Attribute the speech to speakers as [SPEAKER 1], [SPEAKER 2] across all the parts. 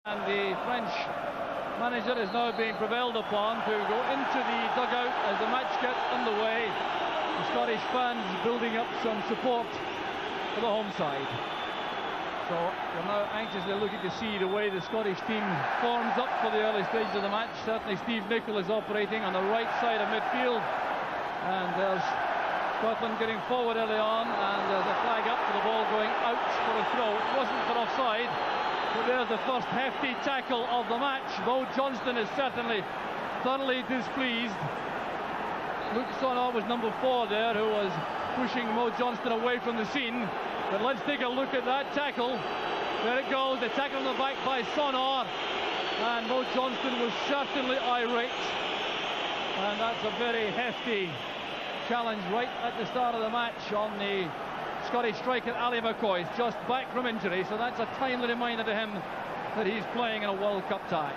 [SPEAKER 1] And the French manager is now being prevailed upon to go into the dugout as the match gets underway. The Scottish fans building up some support for the home side. So we're now anxiously looking to see the way the Scottish team forms up for the early stages of the match. Certainly Steve Nicol is operating on the right side of midfield. And there's Scotland getting forward early on, and there's a flag up for the ball going out for a throw. It wasn't for offside. But there's the first hefty tackle of the match. Johnston is certainly thoroughly displeased. Luke Sonor was number 4 there, who was pushing Johnston away from the scene. But let's take a look at that tackle. There it goes, the tackle on the back by Sonor. And Johnston was certainly irate. And that's a very hefty challenge right at the start of the match on the Scottish striker Ali McCoist, just back from injury, so that's a timely reminder to him that he's playing in a World Cup tie.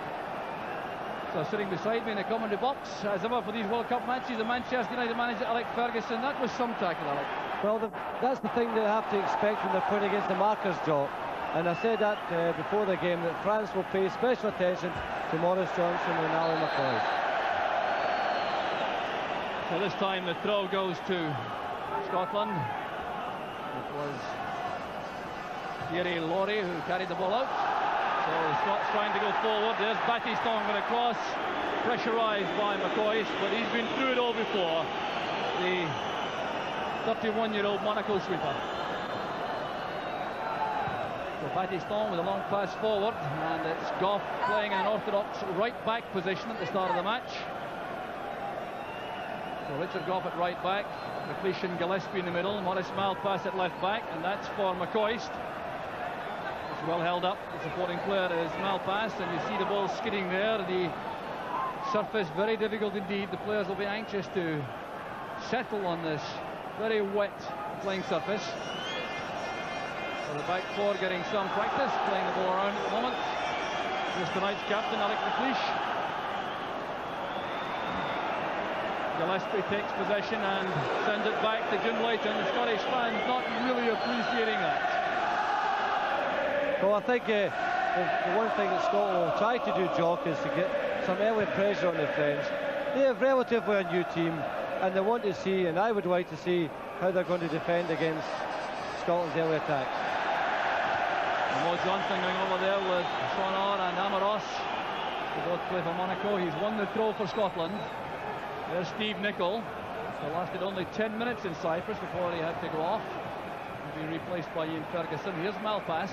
[SPEAKER 1] So sitting beside me in the commentary box, as ever for these World Cup matches, the Manchester United manager Alex Ferguson. That was some tackle, Alex.
[SPEAKER 2] Well, that's the thing they have to expect when they're playing against the markers, Jock. And I said that before the game, that France will pay special attention to Maurice Johnston and Ali McCoist.
[SPEAKER 1] So this time the throw goes to Scotland. It was Thierry Laurie who carried the ball out. So the Scots trying to go forward. There's Battiston going across, pressurised by McCoist, but he's been through it all before. The 31-year-old Monaco sweeper. So Battiston with a long pass forward, and it's Gough playing in an orthodox right-back position at the start of the match. So Richard Gough at right back, McLeish and Gillespie in the middle, Maurice Malpass at left back, and that's for McCoist. It's well held up. The supporting player is Malpass, and you see the ball skidding there. The surface very difficult indeed. The players will be anxious to settle on this very wet playing surface. So the back four getting some practice, playing the ball around at the moment. Here's tonight's captain, Alec McLeish. Gillespie takes possession and sends it back to Jim Leighton. The Scottish fans not really appreciating that.
[SPEAKER 2] Well, I think the one thing that Scotland will try to do, Jock, is to get some early pressure on the French. They have relatively a new team, and they want to see, and I would like to see, how they're going to defend against Scotland's early attack.
[SPEAKER 1] Johnston going over there with Sonor and Amos. They both play for Monaco. He's won the throw for Scotland. There's Steve Nicol, who lasted only 10 minutes in Cyprus before he had to go off and be replaced by Ian Ferguson. Here's Malpass.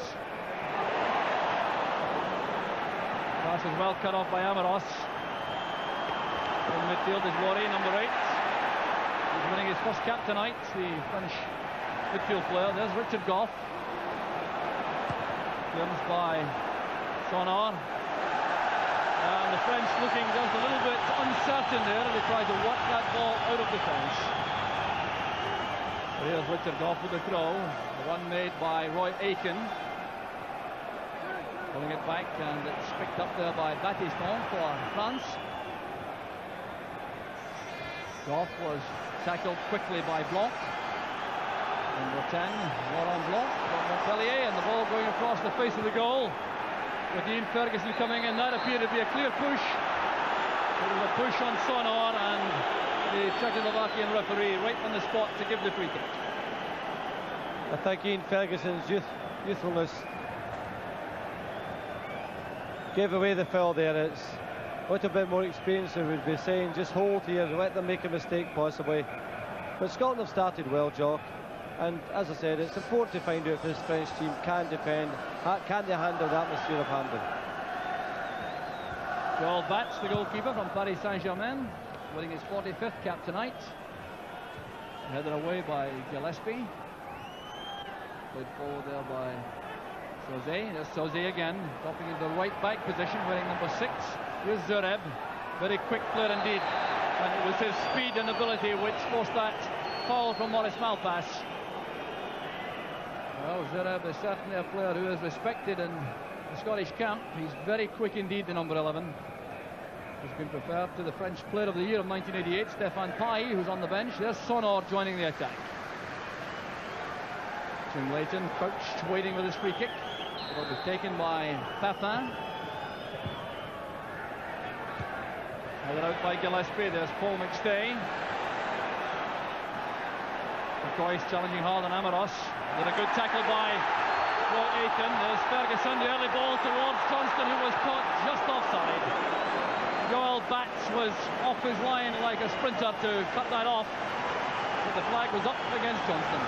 [SPEAKER 1] Pass is well cut off by Amos. In midfield is Laurie, number 8. He's winning his first cap tonight, the French midfield player. There's Richard Gough. Clearance by Sonor. And the French looking just a little bit uncertain there as they try to work that ball out of defence. So here's Richard Gough with the throw. The one made by Roy Aitken. Pulling it back, and it's picked up there by Battiston for France. Gough was tackled quickly by Blanc. Number 10, Laurent Blanc from Montpellier, and the ball going across the face of the goal. With Ian Ferguson coming in, that appeared to be a clear push. It was a push on Sonor, and the Czechoslovakian referee right on the spot to give the free kick.
[SPEAKER 2] I think Ian Ferguson's youthfulness gave away the foul there. It's a little bit more experience, I would be saying, just hold here, let them make a mistake possibly. But Scotland have started well, Jock. And as I said, it's important to find out if this French team can defend, can they handle the atmosphere of Hampden.
[SPEAKER 1] Joel Batz, the goalkeeper from Paris Saint-Germain, winning his 45th cap tonight. Headed away by Gillespie. Played forward there by Sauzet. There's Sauzet again, dropping into the right back position, wearing number 6. Here's Zureb. Very quick player indeed. And it was his speed and ability which forced that foul from Maurice Malpass. Well, Zureb is certainly a player who is respected in the Scottish camp. He's very quick indeed, the number 11. He's been preferred to the French Player of the Year of 1988, Stéphane Paille, who's on the bench. There's Sonor joining the attack. Jim Leighton crouched, waiting with his free kick. It will be taken by Papin. Headed out by Gillespie. There's Paul McStay. McCoist challenging hard on Amaros. Did a good tackle by Roy Aiken. There's Ferguson, the early ball towards Johnston, who was caught just offside. Joel Batts was off his line like a sprinter to cut that off, but the flag was up against Johnston.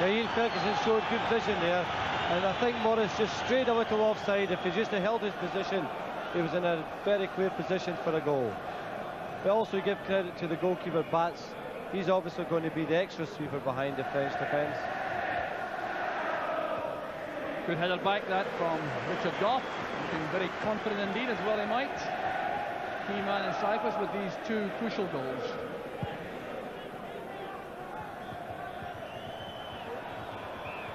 [SPEAKER 2] Yeah, Ian Ferguson showed good vision there, and I think Morris just strayed a little offside. If he just held his position, he was in a very clear position for a goal. We also give credit to the goalkeeper Batts. He's obviously going to be the extra sweeper behind the French defence.
[SPEAKER 1] Good header back that from Richard Goff, looking very confident indeed, as well he might. Key man in Cyprus with these two crucial goals.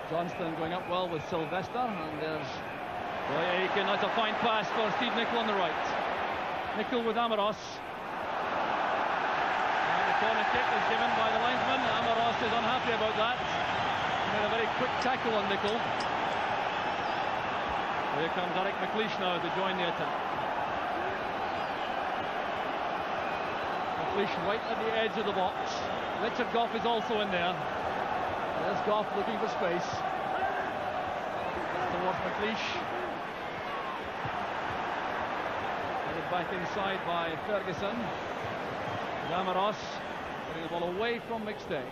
[SPEAKER 1] Johnston going up well with Sylvester, and there's Roy Aiken. That's a fine pass for Steve Nicol on the right. Nicol with Amaros. And the corner kick is given by the linesman. Amaros is unhappy about that. He made a very quick tackle on Nicol. Here comes Eric McLeish now to join the attack. McLeish right at the edge of the box. Richard Goff is also in there. There's Goff looking for space. That's towards McLeish. Headed back inside by Ferguson. Amaros putting the ball away from McStay.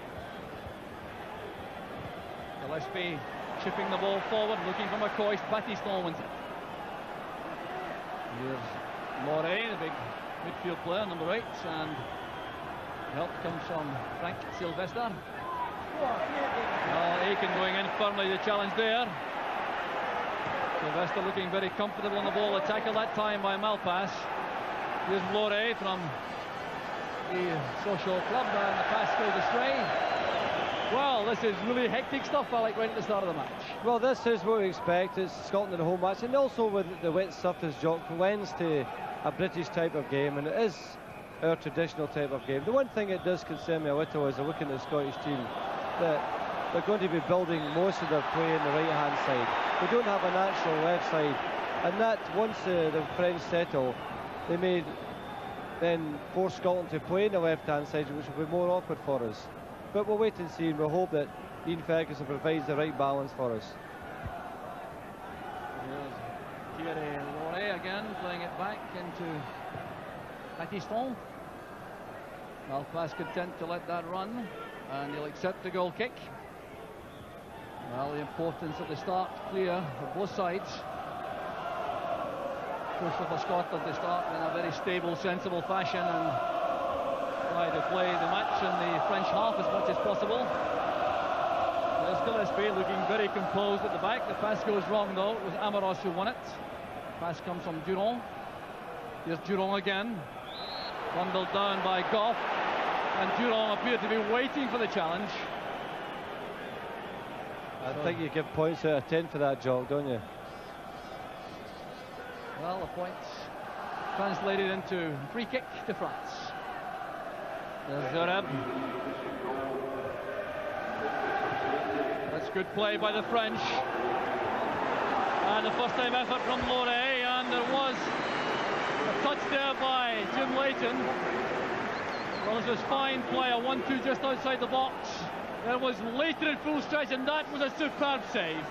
[SPEAKER 1] Gillespie chipping the ball forward, looking for McCoist. Battiston wins it. Here's Moray, the big midfield player, number 8, and help comes from Frank Sylvester. Aiken going in firmly to challenge there. Sylvester looking very comfortable on the ball. A tackle that time by Malpass. Here's Moray from the social club, and the pass goes astray. Well, this is really hectic stuff, Alec, right at the start of the match.
[SPEAKER 2] Well, this is what we expect. It's Scotland in a home match, and also with the wet surface, Jock, lends to a British type of game, and it is our traditional type of game. The one thing that does concern me a little is looking at the Scottish team, that they're going to be building most of their play in the right-hand side. They don't have a natural left side, and that once the French settle, they may then force Scotland to play in the left-hand side, which will be more awkward for us. But we'll wait and see, and we'll hope that Ian Ferguson provides the right balance for us.
[SPEAKER 1] Here's Thierry Loret again, playing it back into Battiston. Malpass content to let that run, and he'll accept the goal kick. Well, the importance of the start clear for both sides. Crucial for Scotland to start in a very stable, sensible fashion and try to play the match in the French half as much as possible. There's Gillespie looking very composed at the back. The pass goes wrong though. It was Amaros who won it. Pass comes from Durand. Here's Durand again. Bundled down by Goff. And Durand appeared to be waiting for the challenge.
[SPEAKER 2] I think you give points out of 10 for that job, don't you?
[SPEAKER 1] Well, the points translated into free kick to France. There's Zereb. That's good play by the French. And the first time effort from Loret, and there was a touch there by Jim Leighton. Well, this was fine play, a 1-2 just outside the box. There was Leighton in full stretch, and that was a superb save.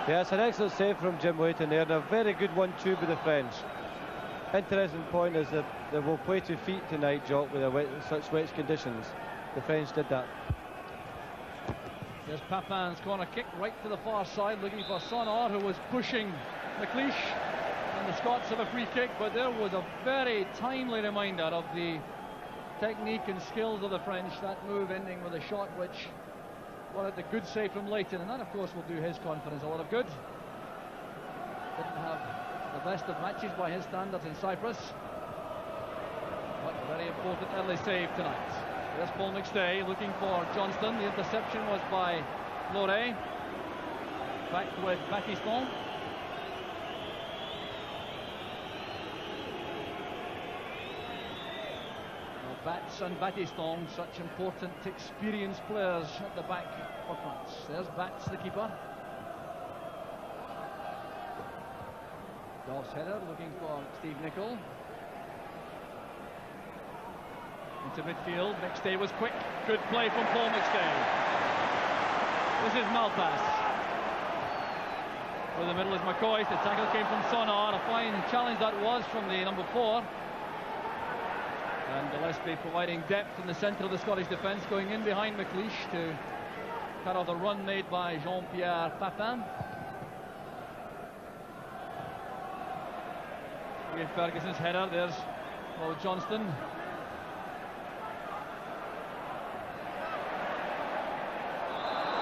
[SPEAKER 2] Yeah, it's an excellent save from Jim Leighton there, and a very good 1-2 with the French. Interesting point is that they will play to feet tonight, Jock, with such wet conditions. The French did that.
[SPEAKER 1] There's Papin's corner kick right to the far side, looking for Sonor, who was pushing McLeish. And the Scots have a free kick, but there was a very timely reminder of the technique and skills of the French. That move ending with a shot which wanted the good save from Leighton, and that of course will do his confidence a lot of good. Didn't have the best of matches by his standards in Cyprus, but a very important early save tonight. There's Paul McStay looking for Johnston. The interception was by Loret. Back with Battiston. Batts and Battiston, such important, experienced players at the back for France. There's Batts, the keeper. Goff's header, looking for Steve Nicol. Into midfield, McStay was quick. Good play from Paul McStay. This is Malpass. For the middle is McCoist. The tackle came from Sonar. A fine challenge that was from the number 4. And Gillespie providing depth in the centre of the Scottish defence, going in behind McLeish to cut off the run made by Jean-Pierre Papin. Ian Ferguson's header. There's Johnston.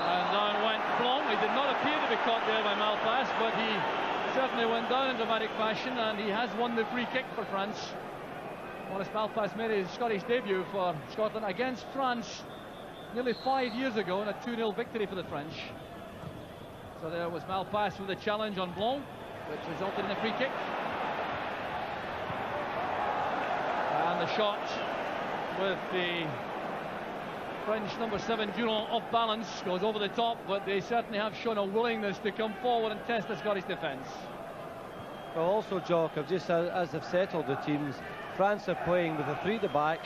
[SPEAKER 1] And down went Blanc. He did not appear to be caught there by Malpass, but he certainly went down in dramatic fashion, and he has won the free kick for France. Maurice Malpass made his Scottish debut for Scotland against France nearly 5 years ago in a 2-0 victory for the French. So there was Malpass with a challenge on Blanc, which resulted in a free kick. And the shot with the French number 7 Durand off balance goes over the top, but they certainly have shown a willingness to come forward and test the Scottish defence.
[SPEAKER 2] Well, also, Jock, just as they've settled the teams, France are playing with a 3 at the back,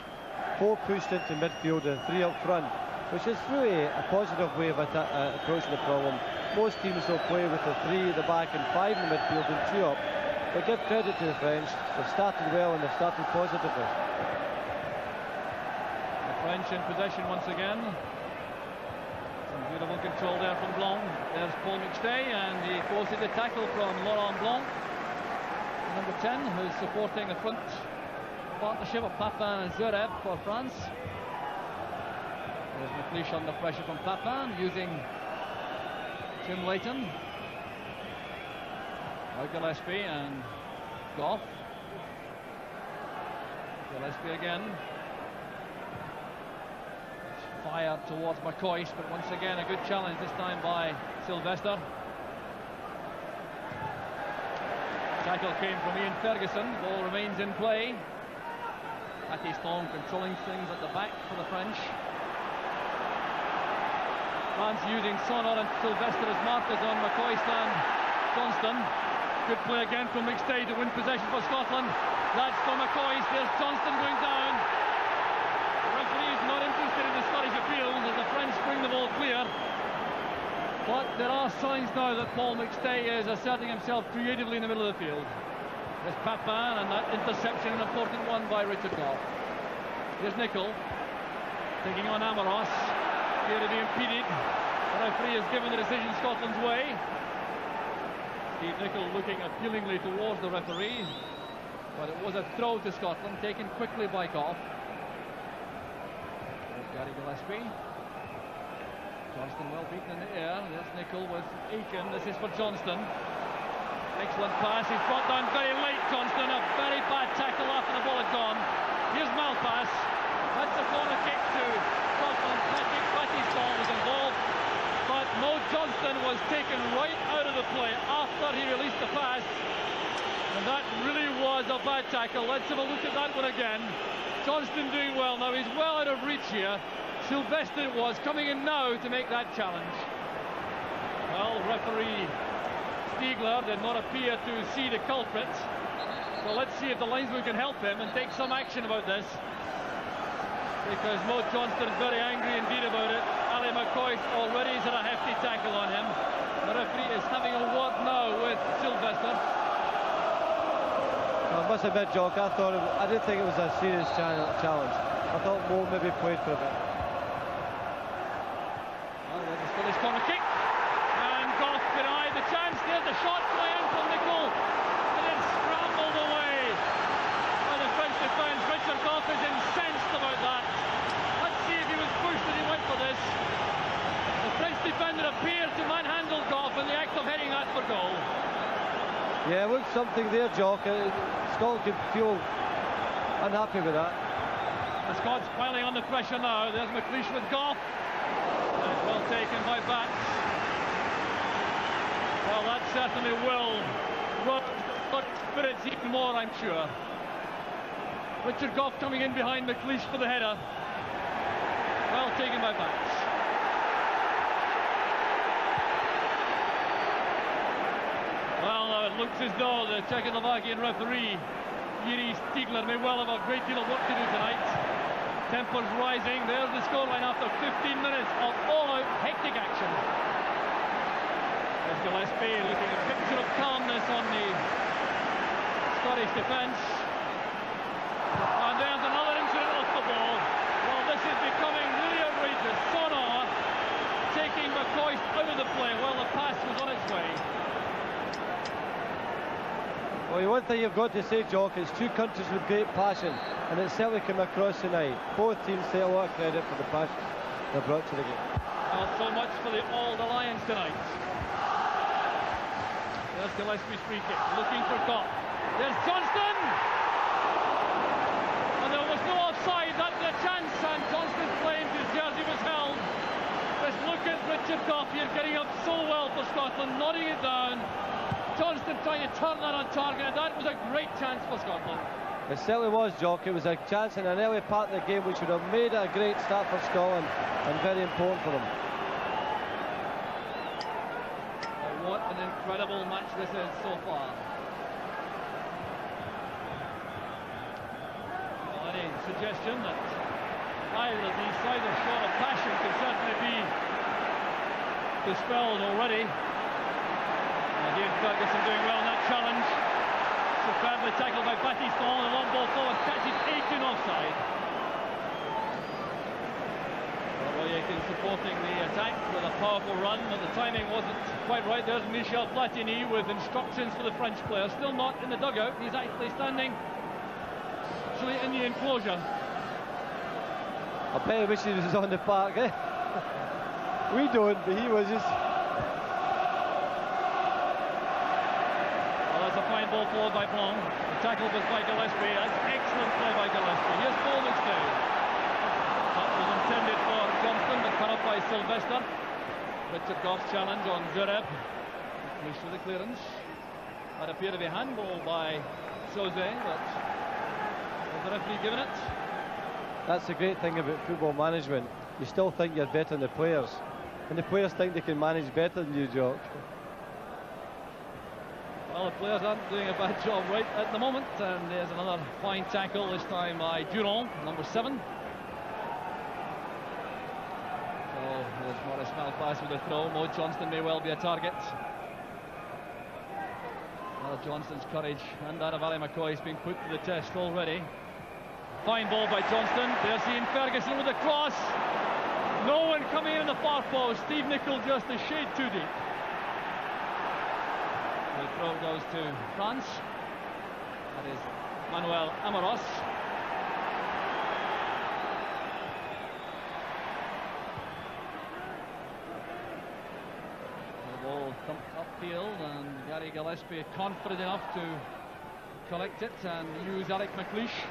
[SPEAKER 2] 4 pushed into midfield and 3 up front, which is really a positive way of approaching the problem. Most teams will play with a 3 at the back and 5 in the midfield and 2 up. But give credit to the French, they've started well and they've started positively.
[SPEAKER 1] The French in possession once again. Some beautiful control there from Blanc. There's Paul McStay, and he forces the tackle from Laurent Blanc, number 10, who's supporting the front partnership of Papin and Zverev for France. There's McLeish under pressure from Papin, using Jim Leighton. Now Gillespie and Goff. Gillespie again. It's fired towards McCoist, but once again a good challenge, this time by Sylvester. Tackle came from Ian Ferguson. Ball remains in play. Patiston controlling things at the back for the French. France using Sonar and Sylvester as markers on McCoist and Johnston. Good play again from McStay to win possession for Scotland. That's for McCoist. There's Johnston going down. The referee is not interested in the Scottish appeals as the French bring the ball clear. But there are signs now that Paul McStay is asserting himself creatively in the middle of the field. There's Papin, and that interception, an important one by Richard Goff. Here's Nicol taking on Amoros. Here to be impeded. The referee has given the decision Scotland's way. Steve Nicol looking appealingly towards the referee, but it was a throw to Scotland, taken quickly by Goff. There's Gary Gillespie. Johnston well beaten in the air. There's Nicol with Aiken. This is for Johnston. Excellent pass. He's brought down very late, Johnston. A very bad tackle after the ball had gone. Here's Malpass. That's a corner kick to Scotland. Patiston was involved, but Mo Johnston was taken right out of the play after he released the pass. And that really was a bad tackle. Let's have a look at that one again. Johnston doing well. Now he's well out of reach here. Sylvester was coming in now to make that challenge. Well, referee Stiegler did not appear to see the culprit. So let's see if the linesman can help him and take some action about this, because Mo Johnston is very angry indeed about it. Ali McCoist already has had a hefty tackle on him. The referee is having a word now with Sylvester.
[SPEAKER 2] I must admit, Jock, I didn't think it was a serious challenge. I thought Mo maybe played for a bit.
[SPEAKER 1] Well, there's a Scottish corner kick, and Goff denied the chance. There's the shot flying from Nicol, and it's scrambled away by the French defence. Richard Goff is incensed about that. Let's see if he was pushed and he went for this. The French defender appeared to manhandle Goff in the act of heading that for goal.
[SPEAKER 2] Yeah, it was something there, Jock. Scotland could feel unhappy with that.
[SPEAKER 1] The Scots piling on the pressure now. There's McLeish with Goff. And it's well taken by Bats. Well, that certainly will rub spirits even more, I'm sure. Richard Goff coming in behind McLeish for the header. Well taken by Bats. Well, now it looks as though the Czechoslovakian referee Yuri Stiegler may well have a great deal of work to do tonight. Tempers rising. There's the scoreline after 15 minutes of all-out hectic action. There's Gillespie looking at a picture of calmness on the Scottish defence. And there's another incident off the ball. Well, this is becoming really outrageous. Sonar taking McCoist out of the play while the pass was on its way.
[SPEAKER 2] Well, one thing you've got to say, Jock, it's two countries with great passion, and it certainly came across tonight. Both teams take a lot of credit for the passion they brought to the game.
[SPEAKER 1] Not so much for the All Alliance tonight. There's Gillespie's free kick, looking for Copp. There's Johnston! And there was no offside, that's a chance, and Johnston claimed his jersey was held. Let's look at Richard Copp here, getting up so well for Scotland, nodding it down. Johnston trying to turn that on target, and that was a great chance for Scotland.
[SPEAKER 2] It certainly was, Jock. It was a chance in an early part of the game which would have made it a great start for Scotland and very important for them.
[SPEAKER 1] Oh, what an incredible match this is so far. Well, any suggestion that either of these sides are short of passion can certainly be dispelled already. Again, Ferguson doing well in that challenge. Superbly tackled by Battiston, and a long ball forward catches 18 offside. Royekin supporting the attack with a powerful run, but the timing wasn't quite right. There's Michel Platini with instructions for the French player. Still not in the dugout. He's actually standing in the enclosure.
[SPEAKER 2] I bet he wishes he was on the park, eh? We don't, but he was just...
[SPEAKER 1] Well, that's a fine ball forward by Blanc. The tackle was by Gillespie. That's excellent play by Gillespie. Here's Paul McStay. That was intended for Johnston, but cut up by Sylvester. Richard Goff's challenge on Zureb. Push for the clearance. That appeared to be a handball by Soze, but was the referee given it?
[SPEAKER 2] That's the great thing about football management. You still think you're better than the players, and the players think they can manage better than you, Jock.
[SPEAKER 1] Well, the players aren't doing a bad job right at the moment, and there's another fine tackle, this time by Durand, number 7. So there's Maurice Malpass with a throw. Mo Johnston may well be a target. Well, Johnston's courage and that of Ali McCoist being put to the test already. Fine ball by Johnston. There's Ian Ferguson with a cross. No one coming in the far post. Steve Nicol just a shade too deep. The throw goes to France. That is Manuel Amoros. The ball thumped upfield, and Gary Gillespie confident enough to collect it and use Eric McLeish.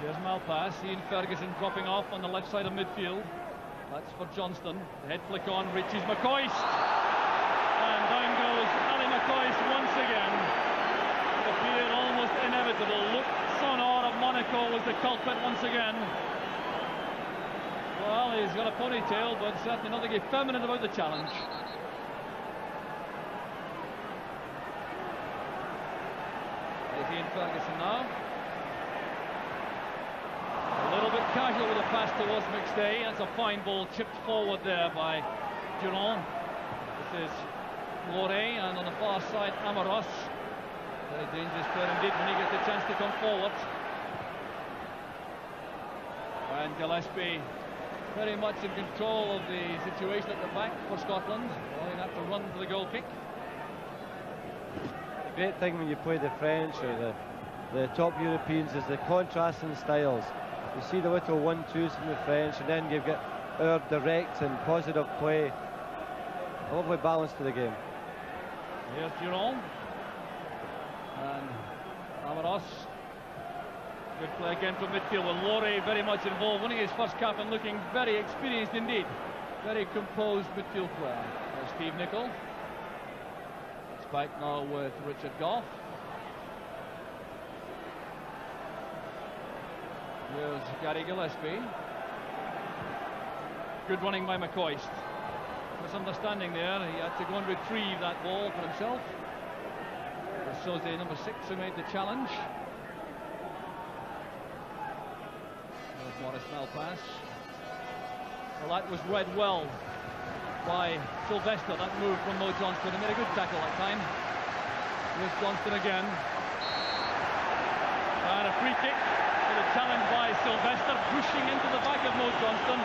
[SPEAKER 1] Here's Malpass. Ian Ferguson dropping off on the left side of midfield. That's for Johnston. The head flick on reaches McCoist. And down goes Ali McCoist once again. It appeared almost inevitable. Luc Sonor of Monaco was the culprit once again. Well, he's got a ponytail, but certainly nothing effeminate about the challenge. There's Ian Ferguson now. A little bit casual with a pass towards McStay. That's a fine ball chipped forward there by Durand. This is Loré, and on the far side Amoros. Very dangerous player indeed when he gets a chance to come forward. And Gillespie very much in control of the situation at the back for Scotland. Well, he'll have to run for the goal kick.
[SPEAKER 2] The great thing when you play the French or the top Europeans is the contrast in styles. You see the little 1-2s from the French, and then you get our direct and positive play. A lovely balance to the game.
[SPEAKER 1] Here's Durand. And Amoros. Good play again from midfield with Loré very much involved, winning his first cap and looking very experienced indeed. Very composed midfield player. There's Steve Nicol. It's back now with Richard Goff. Here's Gary Gillespie. Good running by McCoist. Misunderstanding there. He had to go and retrieve that ball for himself. Soze, number 6, who made the challenge. Morris Malpass. Well, that was read well by Sylvester, that move from Mo Johnston. He made a good tackle that time. Here's Johnston again. And a free kick for the challenge by Sylvester, pushing into the back of Mo Johnston.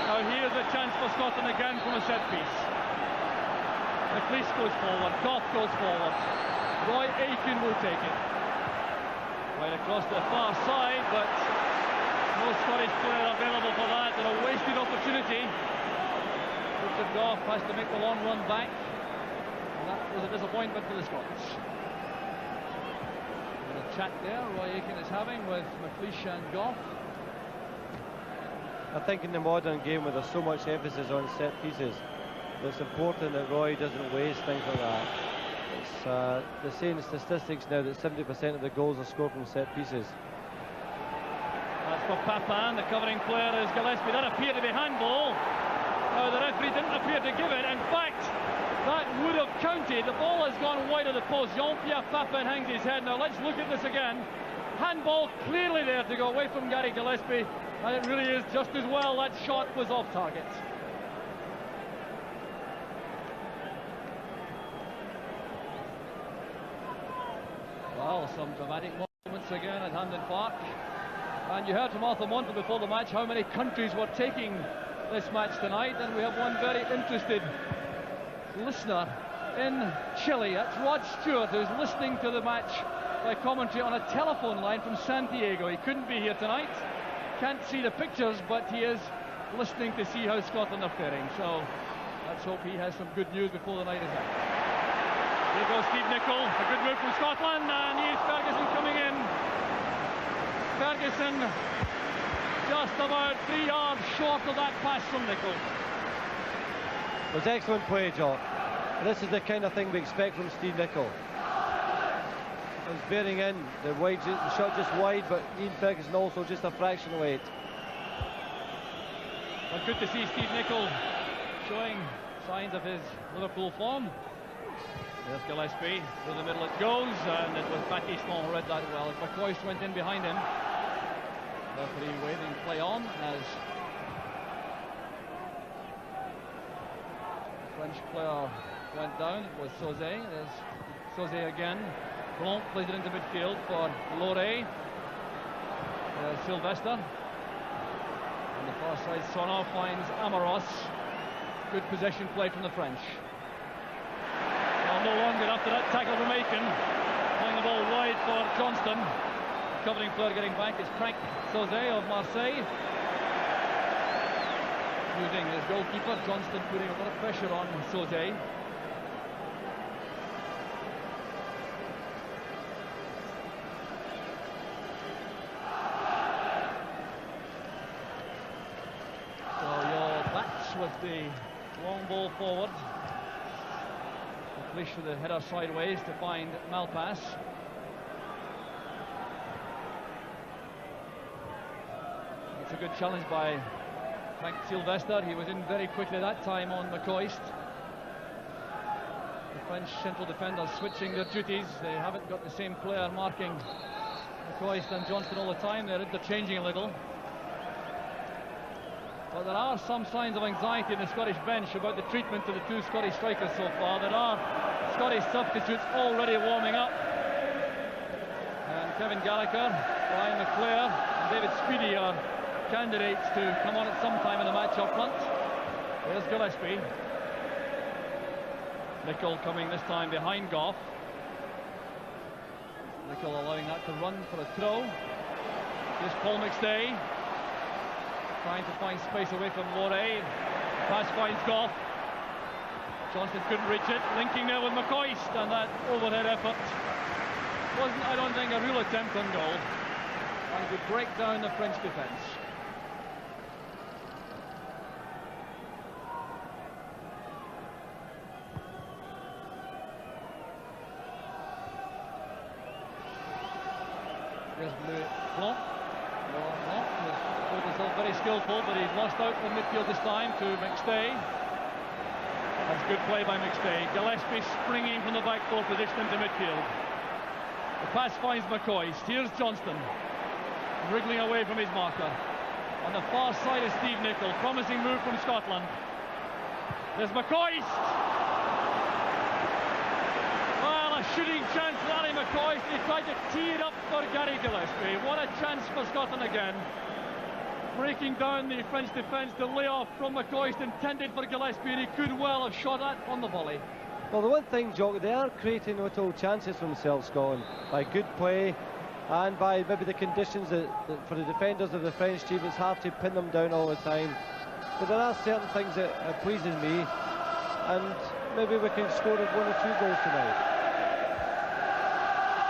[SPEAKER 1] Now here's a chance for Scotland again from a set piece. McCoist goes forward, Goff goes forward. Roy Aitken will take it. Right across the far side, but no Scottish player available for that, and a wasted opportunity. Richard Goff has to make the long run back, and that was a disappointment for the Scots. And a chat there Roy Aitken is having with McLeish and Goff.
[SPEAKER 2] I think in the modern game where there's so much emphasis on set pieces, it's important that Roy doesn't waste things like that. It's they're saying statistics now that 70% of the goals are scored from set pieces.
[SPEAKER 1] That's for Papin. The covering player is Gillespie. That appeared to be handball. Now the referee didn't appear to give it. In fact, that would have counted. The ball has gone wide of the post. Jean-Pierre Papin hangs his head. Now let's look at this again. Handball clearly there to go away from Gary Gillespie, and it really is just as well that shot was off target. Well, some dramatic moments again at Hampden Park. And you heard from Arthur Montfort before the match how many countries were taking this match tonight, and we have one very interested listener in Chile. That's Rod Stewart, who's listening to the match by commentary on a telephone line from Santiago. He couldn't be here tonight, can't see the pictures, but he is listening to see how Scotland are faring. So let's hope he has some good news before the night is out. Here goes Steve Nicol, a good move from Scotland, and here's Ferguson coming in. Ferguson just about 3 yards short of that pass from Nicol.
[SPEAKER 2] It was excellent play, Jock. This is the kind of thing we expect from Steve Nicol. It was bearing in, the shot just wide, but Ian Ferguson also just a fraction late.
[SPEAKER 1] Well, good to see Steve Nicol showing signs of his Liverpool form. There's Gillespie, through the middle it goes, and it was Battiston who read that well. McCoist went in behind him. Referee waving play on as the French player went down. It was Sauzet. There's Sauzet again. Blanc plays it into midfield for Loré. Sylvester. On the far side, Sonor finds Amoros. Good possession play from the French. No longer after that tackle from Aitken, playing the ball wide for Johnston. The covering player getting back is Frank Sauzet of Marseille. Using his goalkeeper, Johnston putting a lot of pressure on Sauzet. So your backs with the long ball forward. With the header sideways to find Malpass. It's a good challenge by Frank Sylvester. He was in very quickly that time on McCoist. The French central defenders switching their duties. They haven't got the same player marking McCoist and Johnston all the time. They're interchanging a little. But there are some signs of anxiety in the Scottish bench about the treatment of the two Scottish strikers so far. There are Scottish substitutes already warming up. And Kevin Gallagher, Brian McClare and David Speedy are candidates to come on at some time in the match up front. There's Gillespie. Nicol coming this time behind Goff. Nicol allowing that to run for a throw. Here's Paul McStay. Trying to find space away from Loré. Pass finds Goff. Johnston couldn't reach it. Linking there with McCoist, and that overhead effort wasn't, I don't think, a real attempt on goal. And would break down the French defence. There's Blanc. Blanc was himself very skillful, but he's lost out from midfield this time to McStay. That's good play by McStay. Gillespie springing from the back four position into midfield. The pass finds McCoist. Here's Johnston, wriggling away from his marker. On the far side is Steve Nicol. Promising move from Scotland. There's McCoist. Well, a shooting chance for Larry McCoist. He tried to tee it up for Gary Gillespie. What a chance for Scotland again. Breaking down the French defence. The layoff from McCoist intended for Gillespie, and he could well have shot that on the volley.
[SPEAKER 2] Well, the one thing, Jock, they are creating little chances for themselves, Scotland, by good play and by maybe the conditions that for the defenders of the French team, it's hard to pin them down all the time. But there are certain things that are pleasing me, and maybe we can score 1 or 2 goals tonight.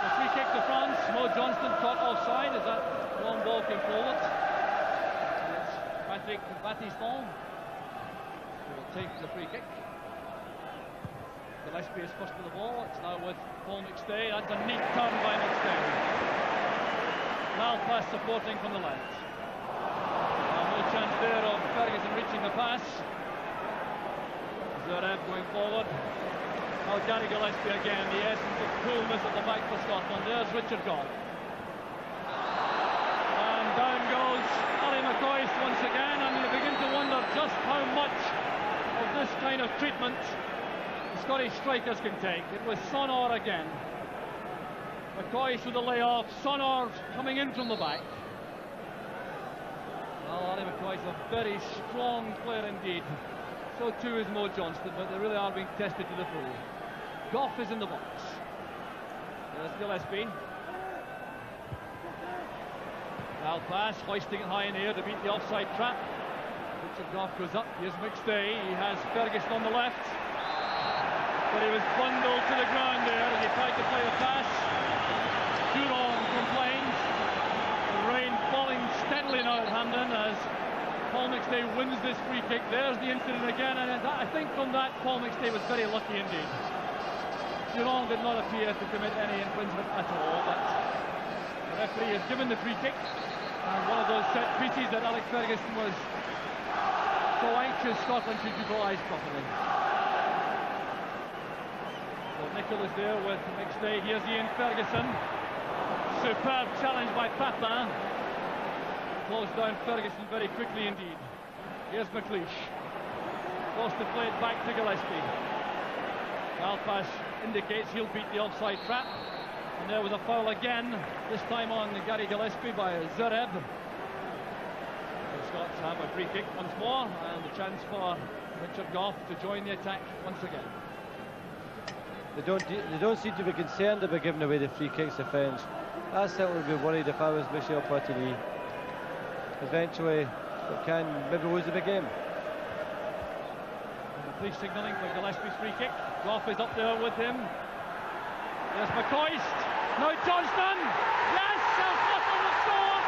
[SPEAKER 1] The free kick to France. Mo Johnston caught offside as that long ball came forward. It's Patrick Battiston who will take the free kick. Gillespie is first to the ball. It's now with Paul McStay. That's a neat turn by McStay. Malpass supporting from the left. No chance there of Ferguson reaching the pass. Zverev going forward. Now Gary Gillespie again, the essence of coolness at the back for Scotland. There's Richard Goff. And down goes Larry McCoist once again, and you begin to wonder just how much of this kind of treatment the Scottish strikers can take. It was Sonor again. McCoist with the layoff, Sonor coming in from the back. Well, Larry McCoist is a very strong player indeed. So too is Mo Johnston, but they really are being tested to the full. Goff is in the box. There's Gillespie. Now pass, hoisting it high in the air to beat the offside trap. Richard Goff goes up, here's McStay. He has Ferguson on the left. But he was bundled to the ground there as he tried to play a pass. Durand complains. The rain falling steadily now at Hampden as Paul McStay wins this free kick. There's the incident again, and I think from that Paul McStay was very lucky indeed. Durand did not appear to commit any infringement at all, but the referee has given the free kick, and one of those set pieces that Alex Ferguson was so anxious Scotland should utilise properly. So Nicol is there with McStay. Here's Ian Ferguson. Superb challenge by Papin. Closed down Ferguson very quickly indeed. Here's McLeish. Forced to play it back to Gillespie. Malpass indicates he'll beat the offside trap. And there was a foul again, this time on Gary Gillespie by Zverev. The Scots have a free kick once more, and a chance for Richard Goff to join the attack once again.
[SPEAKER 2] They don't seem to be concerned about giving away the free kicks, the French. I certainly would be worried if I was Michel Platini. Eventually, it can maybe lose the big game.
[SPEAKER 1] Police signalling for Gillespie's free kick. Goff is up there with him. There's McCoist. Now Johnston. Yes, Scotland have scored.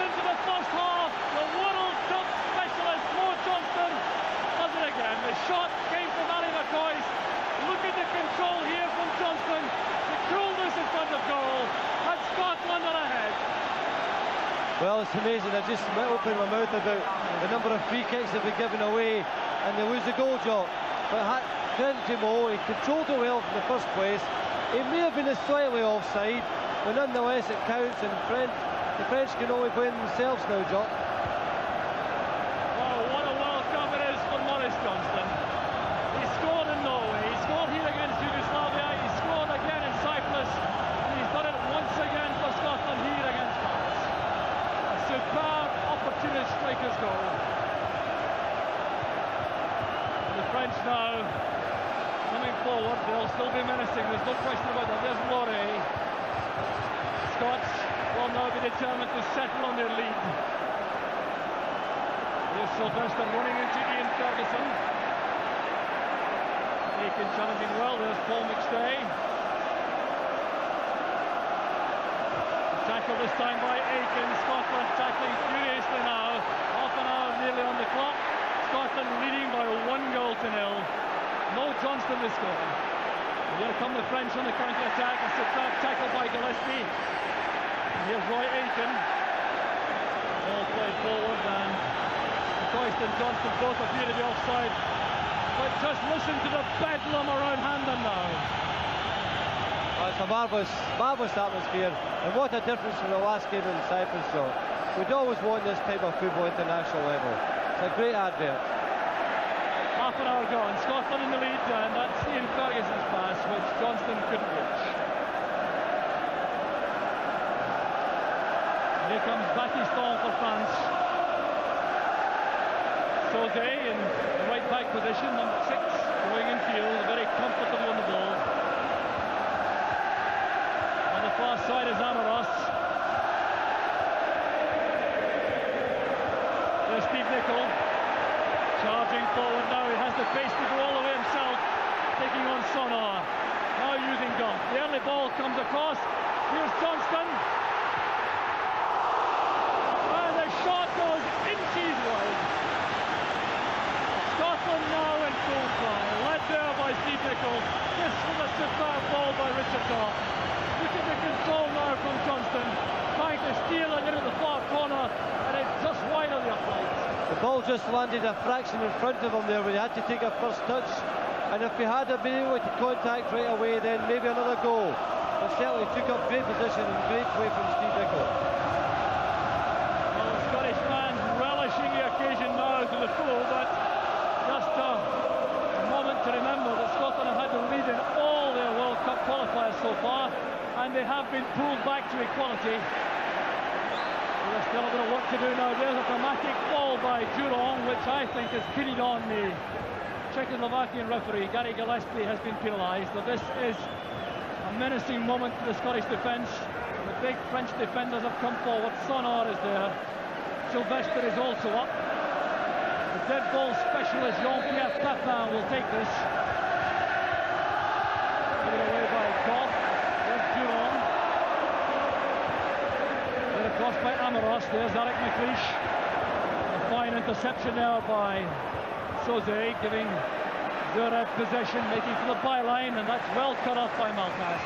[SPEAKER 1] Into the first half, the World Cup specialist Mo Johnston does it again. The shot came from Larry McCoist. Look at the control here from Johnston. The coolness in front of goal. And Scotland are ahead.
[SPEAKER 2] Well, it's amazing. I just opened my mouth about the number of free kicks that have been given away, and they lose the goal, Jock. But credit to Mo, he controlled it well from the first place. It may have been a slightly offside, but nonetheless it counts, and the French can only blame themselves now, Jock.
[SPEAKER 1] Wow, what a World Cup it is for Maurice Johnston. He scored in Norway, he scored here against Yugoslavia, he scored again in Cyprus, and he's done it once again for Scotland here against France. A superb opportunist striker's goal. And the French now coming forward, they'll still be menacing, there's no question about that. There's Loré. Scots will now be determined to settle on their lead. Here's Sylvester running into Ian Ferguson. Aiken challenging well. There's Paul McStay. Tackle this time by Aiken. Scotland tackling furiously now. Half an hour nearly on the clock. Scotland leading by 1-0. Mo Johnston is scoring. Here come the French on the counter-attack. A superb tackle by Gillespie. Here's Roy Aiken. Ball played forward, and McCoist and Johnston both appear to be offside. But just listen to the bedlam around Hampden now.
[SPEAKER 2] Oh, it's a marvellous atmosphere, and what a difference from the last game in Cyprus, John. We'd always won this type of football at the national level. It's a great advert.
[SPEAKER 1] Half an hour gone, Scotland in the lead, and that's Ian Ferguson's pass, which Johnston couldn't reach. Here comes Battiston for France. Sauze in the right back position, number 6, going in field, very comfortable on the ball. On the far side is Amaros. There's Steve Nicol, charging forward now. He has the pace to go all the way himself, taking on Sonar. Now using Gump. The early ball comes across. Here's Johnston. And the shot goes inches wide. Scotland now in full fly, led there by Steve Nicol. This was a superb ball by Richard Goff. Look at the control now from Johnston, trying to steal it into the far corner, and it's just wide of the upright.
[SPEAKER 2] The ball just landed a fraction in front of him there when he had to take a first touch, and if he had been able to contact right away, then maybe another goal. But certainly took up great position and great play from Steve Nicol.
[SPEAKER 1] Well, the Scottish fans relishing the occasion now to the full, but just a moment to remember that Scotland have had the lead in all their World Cup qualifiers so far, and they have been pulled back to equality. There's still a bit of work to do now. There's a dramatic fall by Durand, which I think has pitted on the Czechoslovakian referee. Gary Gillespie has been penalised. So this is a menacing moment for the Scottish defence. The big French defenders have come forward. Sonar is there. Sylvester is also up. The dead ball specialist Jean-Pierre Papin will take this. Given away by Goff. There's Durand. Then across by Amaros. There's Alec McLeish. A fine interception there by Sauze, giving Zverev possession, making for the byline, and that's well cut off by Malpass.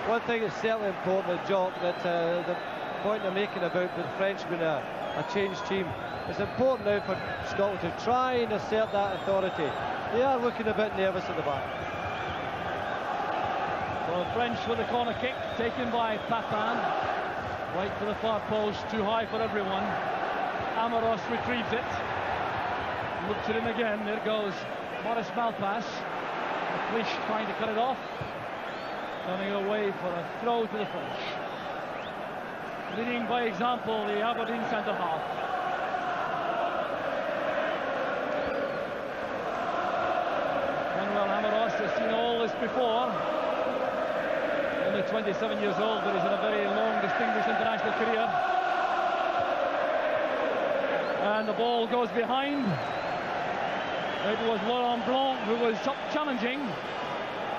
[SPEAKER 2] One thing is certainly important, Jock, that the point they're making about the French being a changed team. It's important now for Scotland to try and assert that authority. They are looking a bit nervous at the back.
[SPEAKER 1] So the French with the corner kick, taken by Papin. Right for the far post, too high for everyone. Amaros retrieves it. Looks at him again, there goes Maurice Malpass. McLeish trying to cut it off. Turning away for a throw to the French. Leading by example, the Aberdeen centre-half. Manuel Amaros has seen all this before. Only 27 years old, but he's had a very long, distinguished international career. And the ball goes behind. It was Laurent Blanc who was challenging.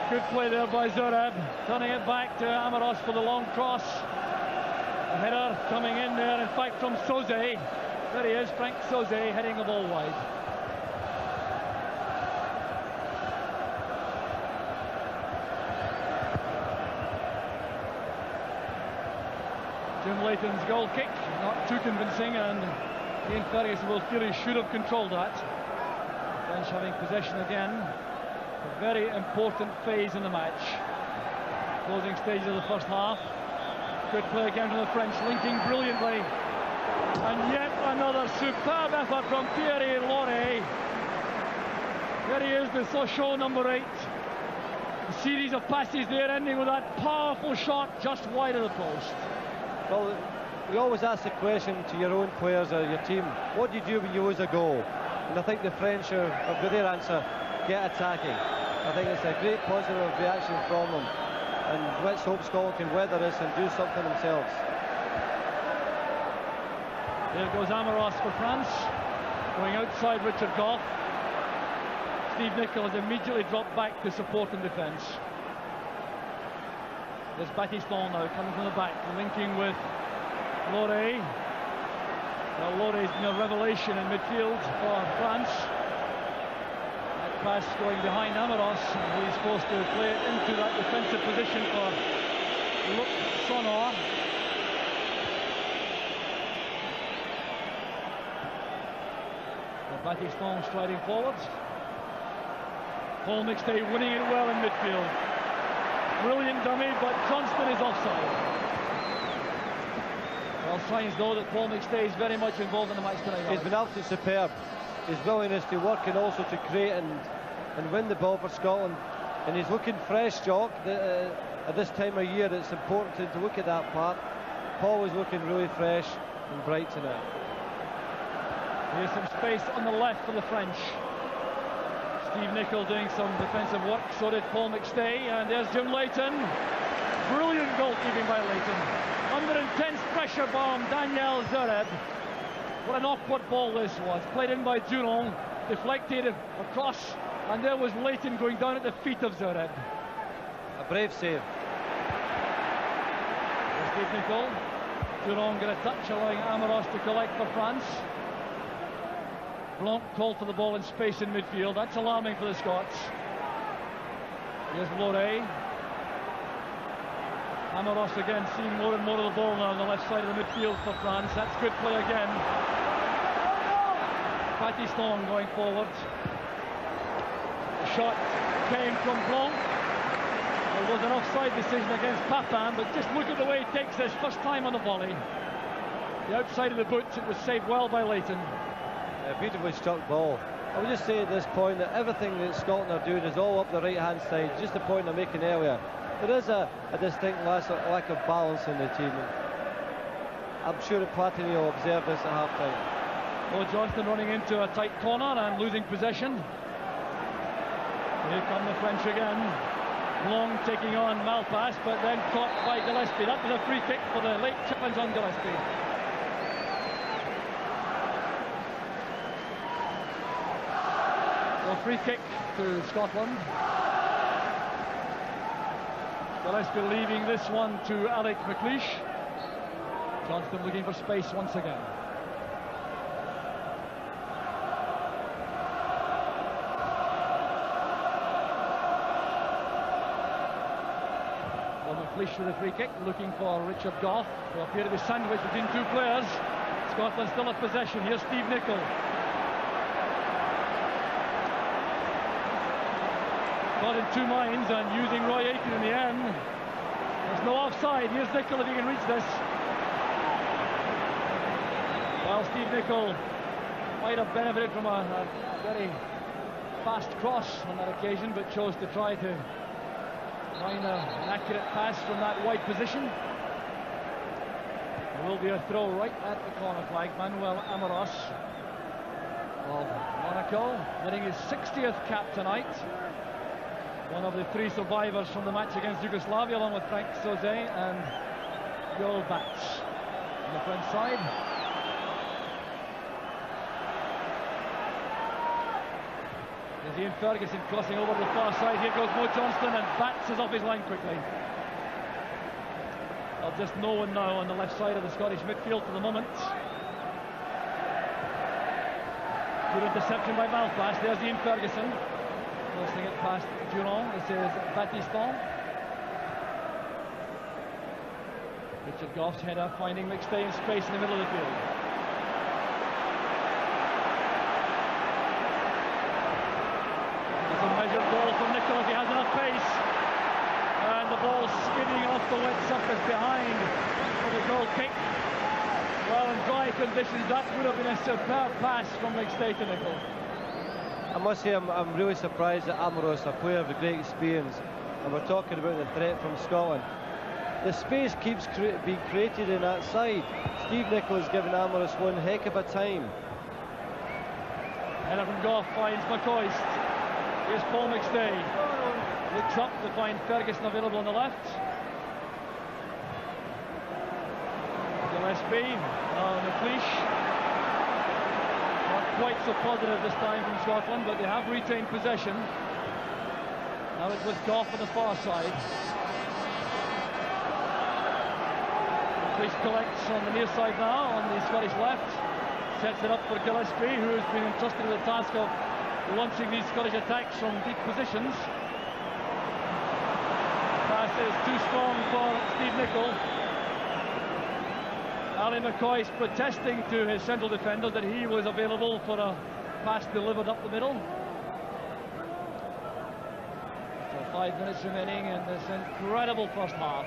[SPEAKER 1] Good play there by Zverev. Turning it back to Amaros for the long cross. The header coming in there, in fact, from Sauze. There he is, Frank Sauze, heading the ball wide. Jim Leighton's goal kick, not too convincing, and Ian Ferguson will feel he should have controlled that. French having possession again. A very important phase in the match. Closing stage of the first half. Good play again from the French, linking brilliantly. And yet another superb effort from Thierry Laurey. There he is, the Sochaux number 8. A series of passes there, ending with that powerful shot just wide of the post.
[SPEAKER 2] Well, we always ask the question to your own players or your team, what do you do when you lose a goal? And I think the French are, with their answer, get attacking. I think it's a great positive reaction from them. And let's hope Scotland can weather this and do something themselves.
[SPEAKER 1] There goes Amaros for France, going outside Richard Goff. Steve Nicol has immediately dropped back to support and defence. There's Battiston now coming from the back, linking with Laurey. Well, Laurey's been a revelation in midfield for France. That pass going behind Amaros, and he's supposed to play it into that defensive position for Sonar. Battiston striding forwards. Paul McStay winning it well in midfield. Brilliant dummy, but Johnston is offside. Well, signs though that Paul McStay is very much involved in the match tonight.
[SPEAKER 2] He's been absolutely superb. His willingness to work and also to create and win the ball for Scotland. And he's looking fresh, Jock. At this time of year, it's important to look at that part. Paul is looking really fresh and bright tonight.
[SPEAKER 1] Here's some space on the left for the French. Steve Nicol doing some defensive work, so did Paul McStay, and there's Jim Leighton. Brilliant goalkeeping by Leighton. Under intense pressure from Daniel Zureb. What an awkward ball this was. Played in by Durand, deflected across, and there was Leighton going down at the feet of Zureb.
[SPEAKER 2] A brave save.
[SPEAKER 1] There's Steve Nicol. Durand got a touch, allowing Amoros to collect for France. Blanc called for the ball in space in midfield. That's alarming for the Scots. Here's Loré. Amoros again seeing more and more of the ball now on the left side of the midfield for France. That's good play again. Battiston going forward. The shot came from Blanc. There was an offside decision against Papin, but just look at the way he takes this first time on the volley. The outside of the boots, it was saved well by Leighton.
[SPEAKER 2] A beautifully struck ball. I would just say at this point that everything that Scotland are doing is all up the right hand side, just the point I'm making earlier. There is a distinct lack of balance in the team. I'm sure that Platini will observe this at half time.
[SPEAKER 1] Well, Johnston running into a tight corner and losing possession. Here come the French again. Long taking on Malpass, but then caught by Gillespie. That was a free kick for the late challenge on Gillespie. Well, free kick to Scotland. Gillespie leaving this one to Alec McLeish. Johnston looking for space once again. Well, McLeish with a free kick, looking for Richard Gough, who appear to be sandwiched between two players. Scotland still have possession. Here's Steve Nicol. Got in two minds and using Roy Aitken in the end. There's no offside. Here's Nicol if he can reach this. Well, Steve Nicol might have benefited from a very fast cross on that occasion, but chose to try to find an accurate pass from that wide position. There will be a throw right at the corner flag. Manuel Amoros of Monaco, winning his 60th cap tonight. One of the three survivors from the match against Yugoslavia, along with Frank Sauzet and Joel Bats on the French side. There's Ian Ferguson crossing over to the far side. Here goes Mo Johnston, and Bats is off his line quickly. Well, just no one now on the left side of the Scottish midfield for the moment. Good interception by Malpass. There's Ian Ferguson. Crossing it past Durand. This is Battiston. Richard Gough's header finding McStay in space in the middle of the field. There's a measured ball from Nicol if he has enough pace. And the ball skidding off the wet surface behind for the goal kick. Well, in dry conditions, that would have been a superb pass from McStay to Nicol.
[SPEAKER 2] I must say I'm really surprised that Amoros, a player of great experience, and we're talking about the threat from Scotland. The space keeps being created in that side. Steve Nicol has given Amoros one heck of a time.
[SPEAKER 1] Header from Gough finds McCoist. Here's Paul McStay. Looks up to find Ferguson available on the left. Gillespie, now McLeish. Not quite so positive this time from Scotland, but they have retained possession. Now it's with Gough on the far side. McLeish collects on the near side now, on the Scottish left. Sets it up for Gillespie, who has been entrusted with the task of launching these Scottish attacks from deep positions. Pass is too strong for Steve Nicol. Ali McCoist protesting to his central defender that he was available for a pass delivered up the middle. So 5 minutes remaining in this incredible first half.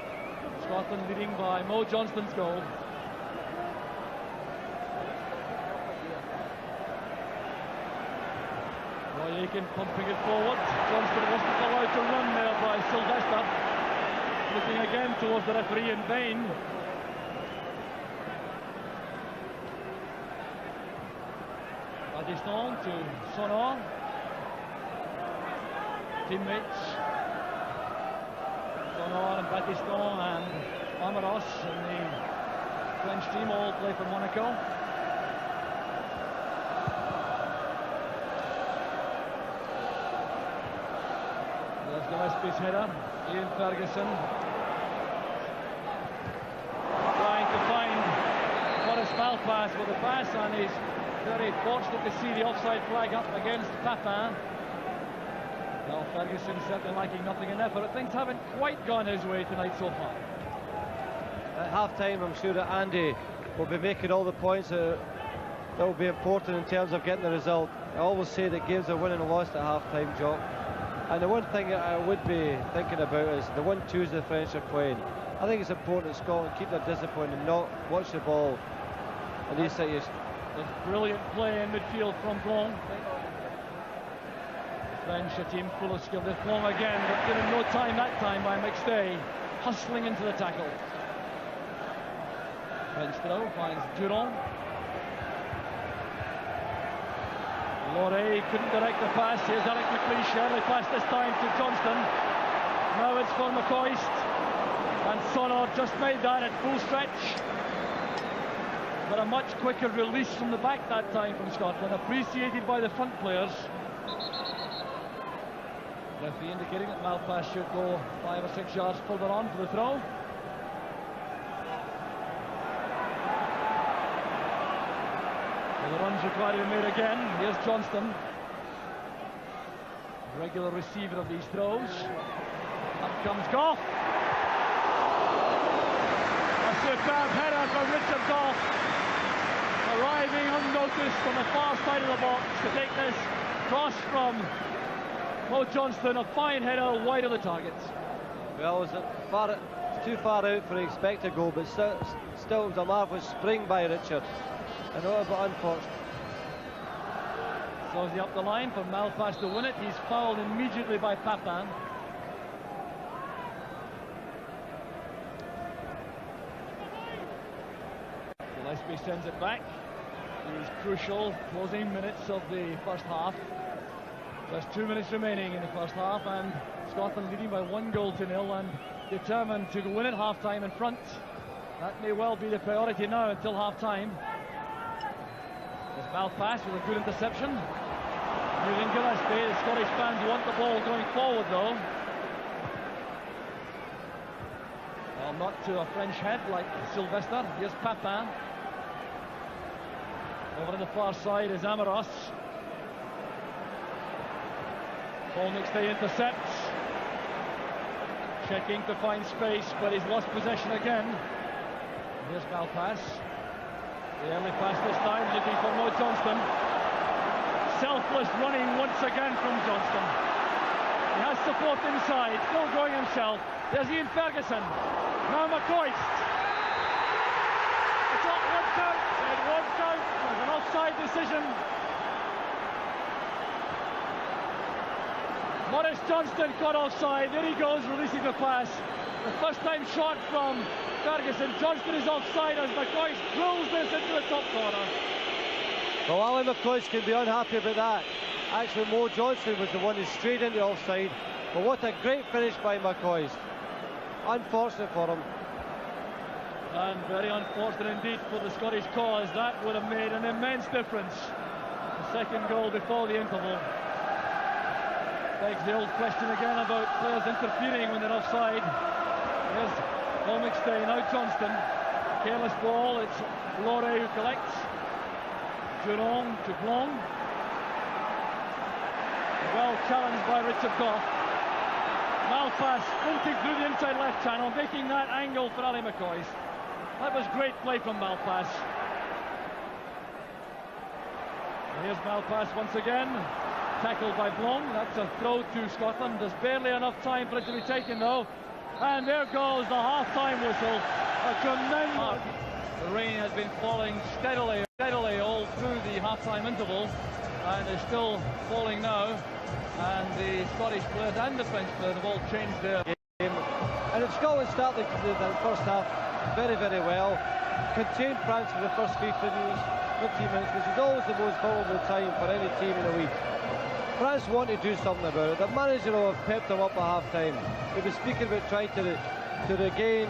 [SPEAKER 1] Scotland leading by Mo Johnston's goal. Roy Aiken pumping it forward. Johnston wasn't allowed to run there by Sylvester. Looking again towards the referee in vain. Badiston to Sonor. Teammates. Sonor and Battiston and Amaros in the French team all play for Monaco. There's Gillespie's header. Ian Ferguson trying to find Boris Malpass with the pass, and he's very fortunate to see the offside flag up against Papin. Well, Ferguson certainly lacking nothing in effort. Things haven't quite gone his way tonight so far.
[SPEAKER 2] At half-time, I'm sure that Andy will be making all the points that will be important in terms of getting the result. I always say that games are won and lost at half-time, Jock. And the one thing that I would be thinking about is the 1-2s the French are playing. I think it's important that Scotland keep their discipline and not watch the ball in these situations.
[SPEAKER 1] There's brilliant play in midfield from Blanc. French, a team full of skill. They've Blanc again, but given no time that time by McStay, hustling into the tackle. French throw finds Durand. Laurie couldn't direct the pass. Here's Alec McLeish. Early pass this time to Johnston. Now it's for McCoist. And Sonor just made that at full stretch. But a much quicker release from the back that time from Scotland, appreciated by the front players. Referee indicating that Malpass should go 5 or 6 yards further on for the throw. Well, the run's required to be made again. Here's Johnston, regular receiver of these throws. Up comes Goff. A superb header from Richard Goff, arriving unnoticed on the far side of the box to take this cross from Mo Johnston. A fine header wide of the target.
[SPEAKER 2] Well, it was too far out for an expected goal, but still it was a marvellous spring by Richard. I know, but unfortunate.
[SPEAKER 1] So he up the line for Malpass to win it. He's fouled immediately by Papin. Gillespie sends it back. These crucial closing minutes of the first half. There's 2 minutes remaining in the first half, and Scotland leading by 1-0 and determined to win at half-time in front. That may well be the priority now until half-time. There's Malpass with a good interception. Using Gillespie, the Scottish fans want the ball going forward though. Well, not to a French head like Sylvester. Here's Papin. Over on the far side is Amaros. Paul McStay intercepts. Checking to find space, but he's lost possession again. Here's Malpass. The early pass this time, looking for Mo Johnston. Selfless running once again from Johnston. He has support inside, still going himself. There's Ian Ferguson. Now McCoist. It's not one count. It won't count. There's an offside decision. Maurice Johnston caught offside. There he goes, releasing the pass. The first time shot from Ferguson. Johnston is offside as McCoist drills this into the top corner.
[SPEAKER 2] Well, Alan McCoist can be unhappy about that. Actually, Mo Johnston was the one who strayed into offside. But what a great finish by McCoist. Unfortunate for him.
[SPEAKER 1] And very unfortunate indeed for the Scottish cause. That would have made an immense difference. The second goal before the interval. Begs the old question again about players interfering when they're offside. Here's Paul McStay, now Johnston. Careless ball, it's Laurie who collects. Durand to Blanc. Well challenged by Richard Goff. Malpass sprinting through the inside left channel, making that angle for Ali McCoist. That was great play from Malpass. Here's Malpass once again. Tackled by Blom. That's a throw to Scotland. There's barely enough time for it to be taken though. And there goes the half-time whistle. A tremendous... The rain has been falling steadily all through the half-time interval, and is still falling now. And the Scottish players and the French players have all changed their game.
[SPEAKER 2] And if Scotland start the first half very, very well, contain France for the first 15 minutes, which is always the most vulnerable time for any team in a week. France want to do something about it. The manager will have pepped them up at half-time. He was speaking about trying to regain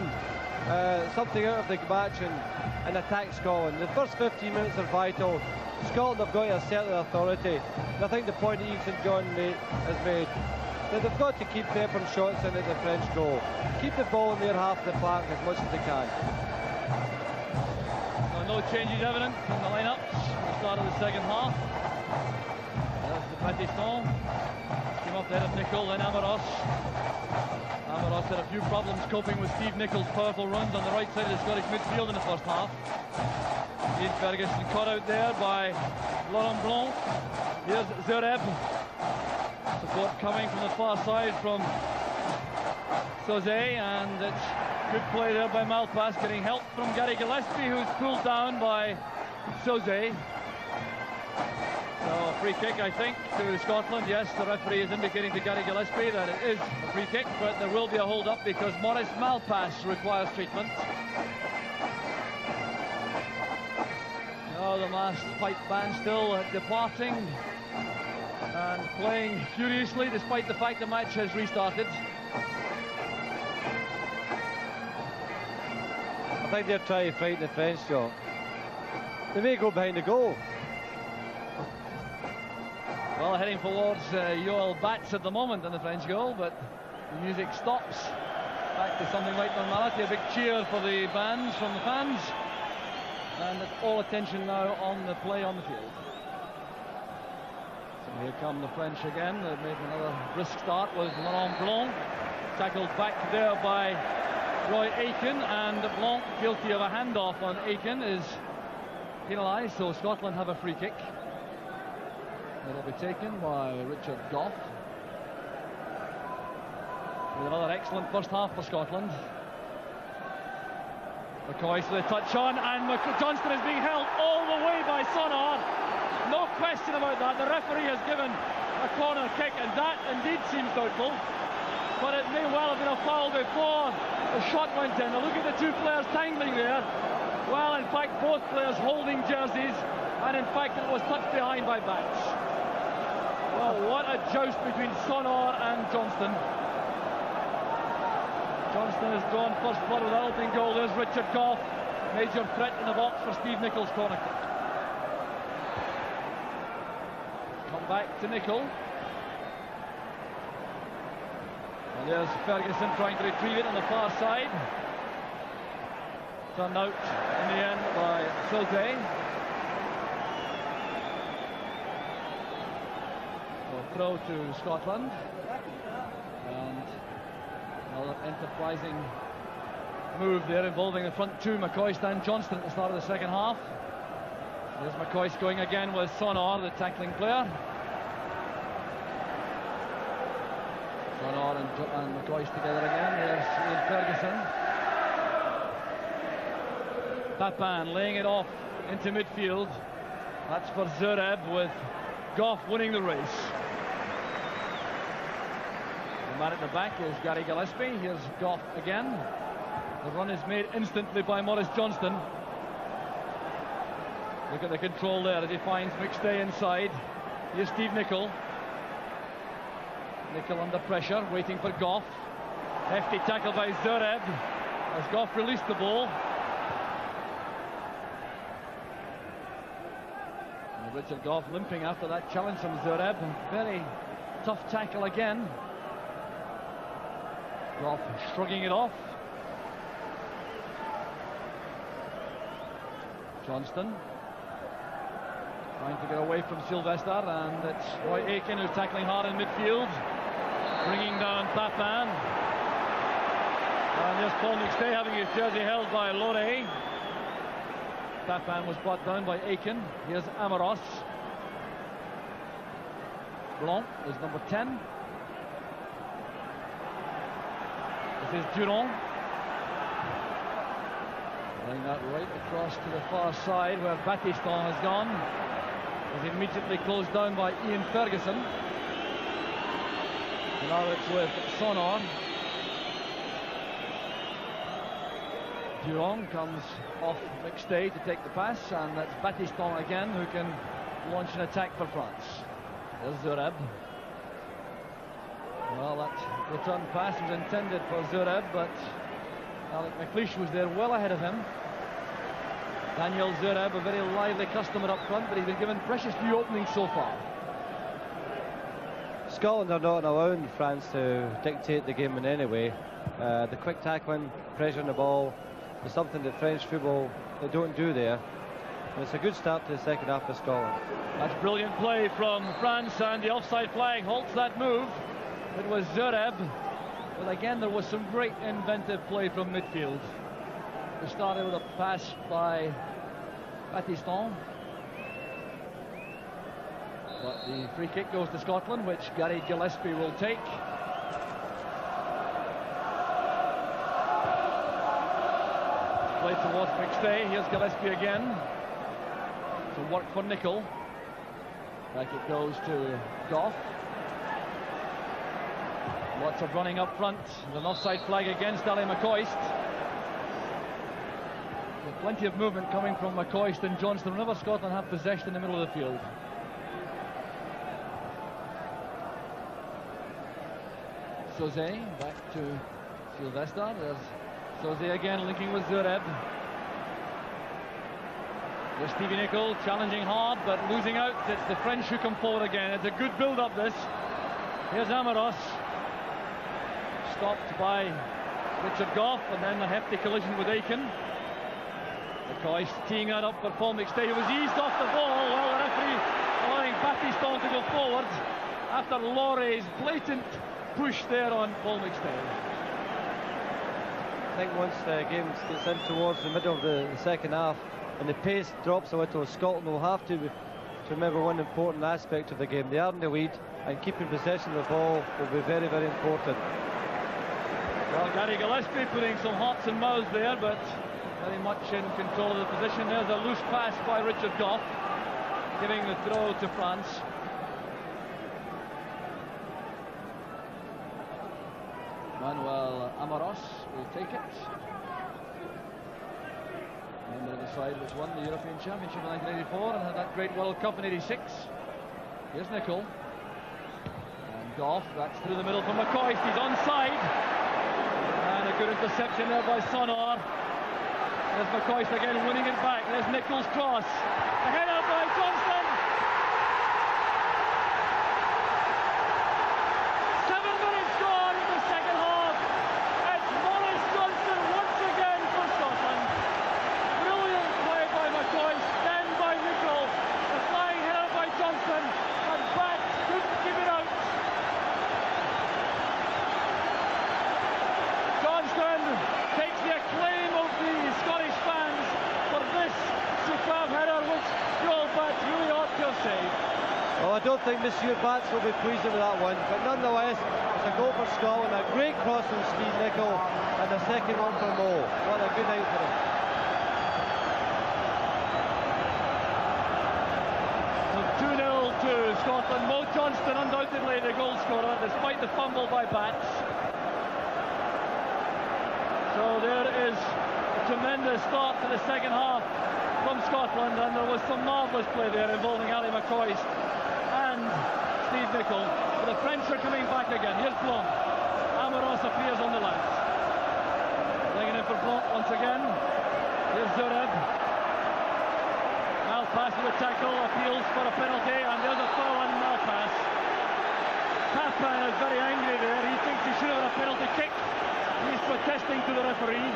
[SPEAKER 2] something out of the match and attack Scotland. The first 15 minutes are vital. Scotland have got to assert their authority. And I think the point that Ian St John has made, that they've got to keep peppering shots into the French goal. Keep the ball in their half of the flank as much as they can.
[SPEAKER 1] No changes evident in the lineups at the start of the second half. There's the Battiston. Came up there of Nicol, then Amoros. Amoros had a few problems coping with Steve Nichol's powerful runs on the right side of the Scottish midfield in the first half. Ian Ferguson caught out there by Laurent Blanc. Here's Zureb. Support coming from the far side from Sauzet, and it's good play there by Malpass, getting help from Gary Gillespie, who's pulled down by Sauzet. So a free kick, I think, to Scotland. Yes, the referee is indicating to Gary Gillespie that it is a free kick, but there will be a hold-up because Maurice Malpass requires treatment. Oh, the masked pipe band still departing and playing furiously despite the fact the match has restarted.
[SPEAKER 2] I think they're trying to frighten the French, Jock. They may go behind the goal.
[SPEAKER 1] Well, heading towards Yoel Bats at the moment in the French goal, but the music stops. Back to something like normality. A big cheer for the bands from the fans. And all attention now on the play on the field. So here come the French again. They've made another brisk start with Laurent Blanc. Tackled back there by Roy Aitken, and Blanc, guilty of a handoff on Aitken, is penalised, so Scotland have a free kick. It'll be taken by Richard Gough. With another excellent first half for Scotland. McCoist with a touch on, and Johnston is being held all the way by Sonor. No question about that. The referee has given a corner kick, and that indeed seems doubtful. But it may well have been a foul before the shot went in. Now look at the two players tangling there. Well, in fact, both players holding jerseys, and in fact it was touched behind by Bats. Well, what a joust between Sonor and Johnston. Johnston has drawn first blood with an opening goal. There's Richard Gough, major threat in the box for Steve Nichol's corner kick. Come back to Nicol. And there's Ferguson trying to retrieve it on the far side. Turned out in the end by Sauzet. So throw to Scotland. And another enterprising move there involving the front two, McCoist and Johnston, at the start of the second half. There's McCoist going again with Sonor, the tackling player. Sonor and McCoist together again. There's Ian Ferguson. Papin laying it off into midfield. That's for Zureb, with Gough winning the race. The man at the back is Gary Gillespie. Here's Gough again. The run is made instantly by Maurice Johnston. Look at the control there as he finds McStay inside. Here's Steve Nicol. Nicol under pressure, waiting for Gough. Hefty tackle by Zureb as Gough released the ball. And Richard Gough limping after that challenge from Zureb. Very tough tackle again. Gough shrugging it off. Johnston trying to get away from Sylvester, and it's Roy Aitken who's tackling hard in midfield, bringing down Papin. And there's Paul McStay having his jersey held by Loré. Papin was brought down by Aitken. Here's Amoros. Blanc is number 10. This is Durand. Laying that right across to the far side where Battiston has gone. Is immediately closed down by Ian Ferguson. Now it's with Sonor. Durand comes off McStay to take the pass, and that's Battiston again who can launch an attack for France. There's Zureb. Well, that return pass was intended for Zureb, but Alec McLeish was there well ahead of him. Daniel Zureb, a very lively customer up front, but he's been given precious few openings so far.
[SPEAKER 2] Scotland are not allowing France to dictate the game in any way. The quick tackling, pressure on the ball, is something that French football they don't do there. And it's a good start to the second half for Scotland.
[SPEAKER 1] That's brilliant play from France, and the offside flag halts that move. It was Zureb, but again there was some great inventive play from midfield. It started with a pass by Battiston, but the free kick goes to Scotland, which Gary Gillespie will take. Play towards McStay. Here's Gillespie again to work for Nicol. Back it goes to Goff. Lots of running up front. There's an offside flag against Ali McCoist. With plenty of movement coming from McCoist and Johnston whenever Scotland have possession in the middle of the field. Sauzet back to Sylvester. There's Sauzet again linking with Zureb. There's Stevie Nicol challenging hard but losing out. It's the French who come forward again. It's a good build-up this. Here's Amoros. Stopped by Richard Goff, and then a hefty collision with Aiken. McCoist teeing that up for Paul McStay, who was eased off the ball. Well, the referee allowing Battiston to go forward after Laurie's blatant push there on Paul McStay.
[SPEAKER 2] I think once the game gets in towards the middle of the second half and the pace drops a little, Scotland will have to remember one important aspect of the game. They are in the lead, and keeping possession of the ball will be very, very important.
[SPEAKER 1] Well, Gary Gillespie putting some hearts and mouths there, but very much in control of the position. There's a loose pass by Richard Goff, giving the throw to France. Manuel Amoros will take it. Member of the side which won the European Championship in 1984 and had that great World Cup in '86. Here's Nicol. And Goff, that's through the middle from McCoist. He's onside. And a good interception there by Sonor. There's McCoist again winning it back. There's Nicol's cross. A header by Johnston. 7 minutes gone in the second half. It's Maurice Johnston once again for Scotland. Brilliant play by McCoist, then by Nicol. A flying header by Johnston, and back couldn't keep it out. Johnston takes the acclaim of the Scottish fans for this superb header, which Joel Batts really ought to have saved.
[SPEAKER 2] Well, I don't think Monsieur Batts will be pleased with that one, but nonetheless, it's a goal for Scotland. A great cross from Steve Nicol, and a second one for Mo. What a good night for him.
[SPEAKER 1] So 2-0 to Scotland. Mo Johnston undoubtedly the goal scorer, despite the fumble by Batts. So there is a tremendous start to the second half from Scotland, and there was some marvellous play there involving Ali McCoist and Steve Nicol. But the French are coming back again. Here's Blanc. Amoros appears on the left. Laying in for Blanc once again. Here's Zureb. Malpass with a tackle, appeals for a penalty, and there's a foul on Malpass. Papin is very angry there. He thinks he should have had a penalty kick. He's protesting to the referee.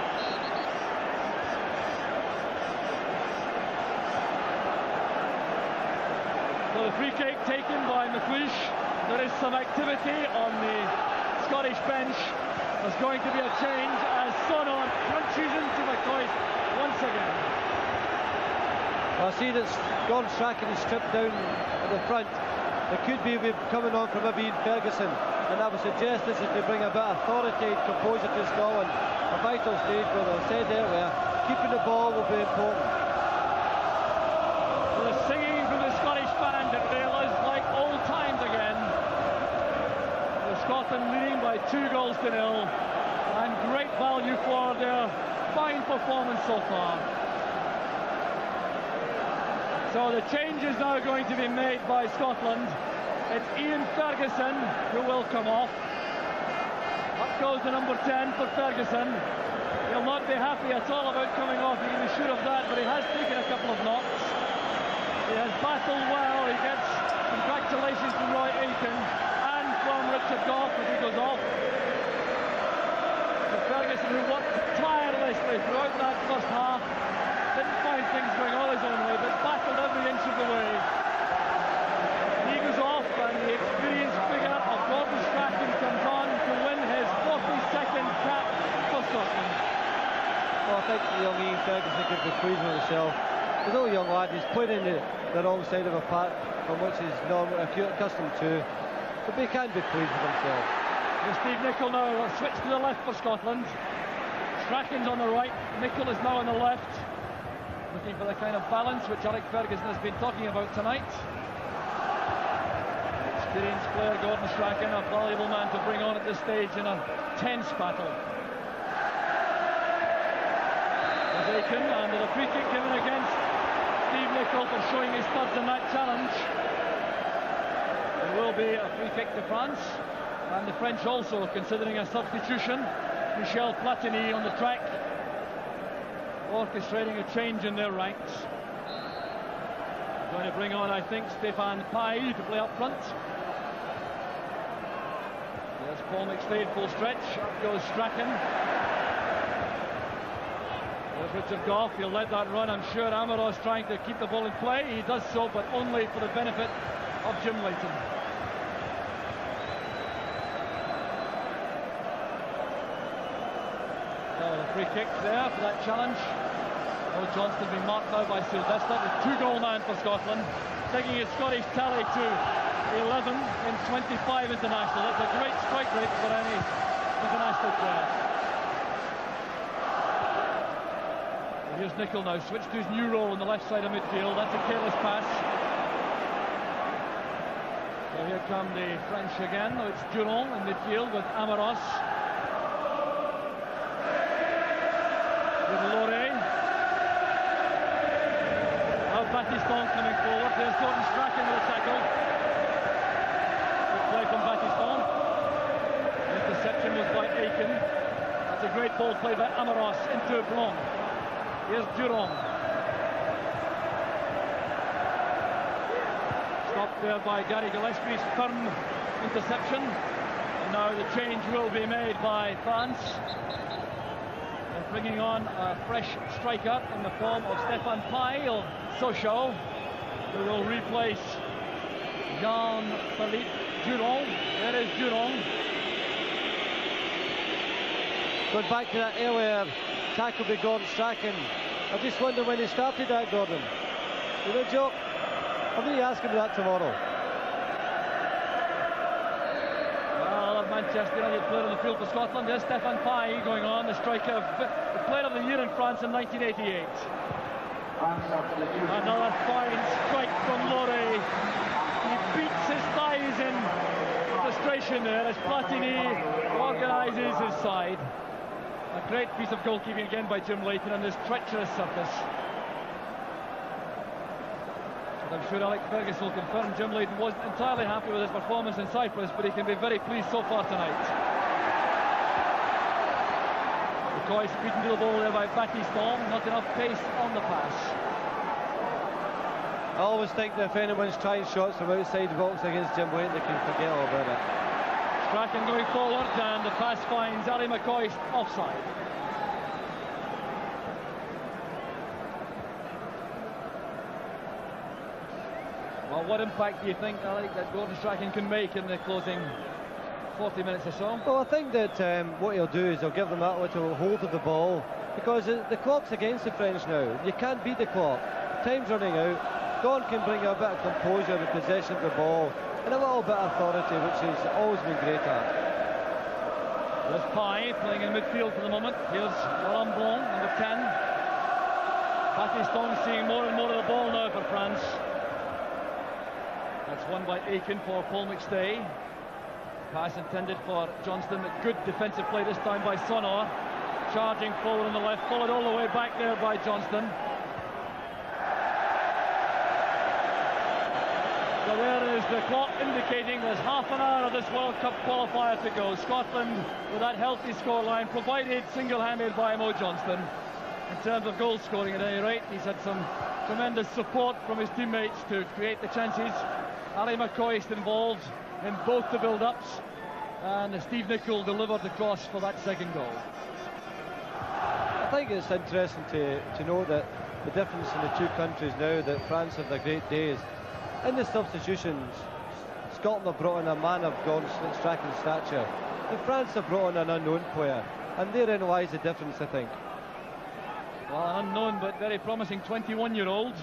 [SPEAKER 1] So the free kick taken by McLeish. There is some activity on the Scottish bench. There's going to be a change as Sonor crunches into McCoist once again.
[SPEAKER 2] Well, I see that Gordon Strachan is stripped down at the front. It could be coming on from Ian Ferguson, and I would suggest this is to bring a bit of authority and composure to Scotland. A vital stage where, as I said earlier, keeping the ball will be important.
[SPEAKER 1] The singing from the Scottish band, it really is like old times again. Scotland leading by 2 goals to 0, and great value for their fine performance so far. So the change is now going to be made by Scotland. It's Ian Ferguson who will come off. Up goes the number 10 for Ferguson. He'll not be happy at all about coming off, he can be sure of that, but he has taken a couple of knocks. He has battled well. He gets congratulations from Roy Aitken and from Richard Gough as he goes off. So Ferguson, who worked tirelessly throughout that first half, didn't find things going all his own way, but battled every inch of the way. He goes off, and the experienced figure of Gordon Strachan comes on to win his 42nd cap for Scotland.
[SPEAKER 2] Well, I think young Ian Ferguson could be pleased with himself. He's no young lad, he's played in the wrong side of a pack from which he's normally accustomed to, but he can be pleased with himself.
[SPEAKER 1] And Steve Nicol now will switch to the left for Scotland. Strachan's on the right, Nicol is now on the left, looking for the kind of balance which Alec Ferguson has been talking about tonight. Experienced player Gordon Strachan, a valuable man to bring on at this stage in a tense battle. There's Aitken, and a free kick given against Steve Nicol for showing his studs in that challenge. There will be a free kick to France, and the French also considering a substitution. Michel Platini on the track, orchestrating a change in their ranks. Going to bring on, I think, Stefan Pye to play up front. There's Paul McStade full stretch. Up goes Strachan. There's Richard Gough. He'll let that run. I'm sure Amaros trying to keep the ball in play. He does so, but only for the benefit of Jim Leighton. So the free kick there for that challenge. Oh, Johnston being marked now by Sylvester, the 2-goal man for Scotland, taking his Scottish tally to 11 in 25 international. That's a great strike rate for any international player. And here's Nicol now, switched to his new role on the left side of midfield. That's a careless pass. So here come the French again. Now it's Durand in midfield with Amaros. With Loré. Battiston coming forward. There's Gordon Strachan with a tackle. Good play from Battiston. Interception was by Aitken. That's a great ball played by Amaros into Blanc. Here's Durand. Stopped there by Gary Gillespie's firm interception. And now the change will be made by France. Bringing on a fresh striker in the form of Stefan Pye, or Sochaux, who will replace Jean-Philippe Durand. There is Durand.
[SPEAKER 2] Going back to that earlier tackle by Gordon Strachan, I just wonder when he started that, Gordon. You know, Joe, I'm going to ask him that tomorrow.
[SPEAKER 1] Manchester United player on the field for Scotland. There's Stefan Pye going on, the striker, the player of the year in France in 1988. Another fine strike from Loré. He beats his thighs in frustration there as Platini organises his side. A great piece of goalkeeping again by Jim Leighton on this treacherous surface. I'm sure Alec Ferguson will confirm Jim Leighton wasn't entirely happy with his performance in Cyprus, but he can be very pleased so far tonight. McCoist beaten to the ball there by Battiston, not enough pace on the pass.
[SPEAKER 2] I always think that if anyone's trying shots from outside the box against Jim Leighton, they can forget all about it.
[SPEAKER 1] Strachan going forward, and the pass finds Ali McCoist offside. Well, what impact do you think, Alec, that Gordon Strachan can make in the closing 40 minutes or so?
[SPEAKER 2] Well, I think that what he'll do is he'll give them that little hold of the ball, because the clock's against the French now. You can't beat the clock. Time's running out. Gordon can bring a bit of composure and possession of the ball, and a little bit of authority, which he's always been great at.
[SPEAKER 1] There's Pye playing in midfield for the moment. Here's Laurent Blanc, number 10. Pakistan seeing more and more of the ball now for France. That's won by Aiken for Paul McStay. Pass intended for Johnston. Good defensive play this time by Sonor. Charging forward on the left, followed all the way back there by Johnston. So there is the clock indicating there's half an hour of this World Cup qualifier to go. Scotland with that healthy scoreline, provided single-handed by Mo Johnston. In terms of goal scoring at any rate, he's had some tremendous support from his teammates to create the chances. Ali McCoist involved in both the build-ups, and Steve Nicol delivered the cross for that second goal.
[SPEAKER 2] I think it's interesting to note that the difference in the two countries now, that France have their great days. In the substitutions, Scotland have brought in a man of God's striking stature, and France have brought in an unknown player, and therein lies the difference, I think.
[SPEAKER 1] Well, an unknown but very promising 21-year-old.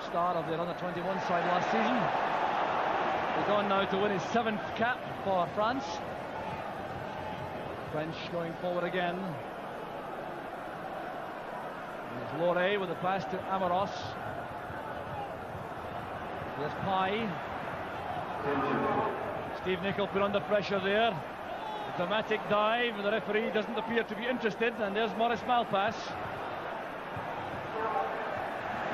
[SPEAKER 1] Star of the under-21 side last season. He's on now to win his 7th cap for France. French going forward again. There's Loré with a pass to Amoros. Here's Pye. Steve Nicol put under pressure there. A dramatic dive, the referee doesn't appear to be interested, and there's Maurice Malpass.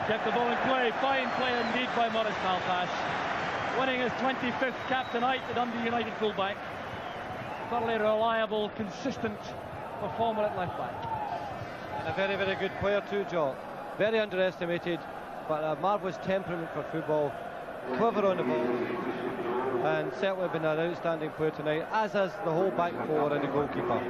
[SPEAKER 1] Kept the ball in play, fine play indeed by Maurice Malpass. Winning his 25th cap tonight at Dundee United fullback. Thoroughly reliable, consistent performer at left back.
[SPEAKER 2] And a very, very good player too, Joe. Very underestimated, but a marvellous temperament for football. Clever on the ball, and certainly been an outstanding player tonight, as has the whole back four and the goalkeeper.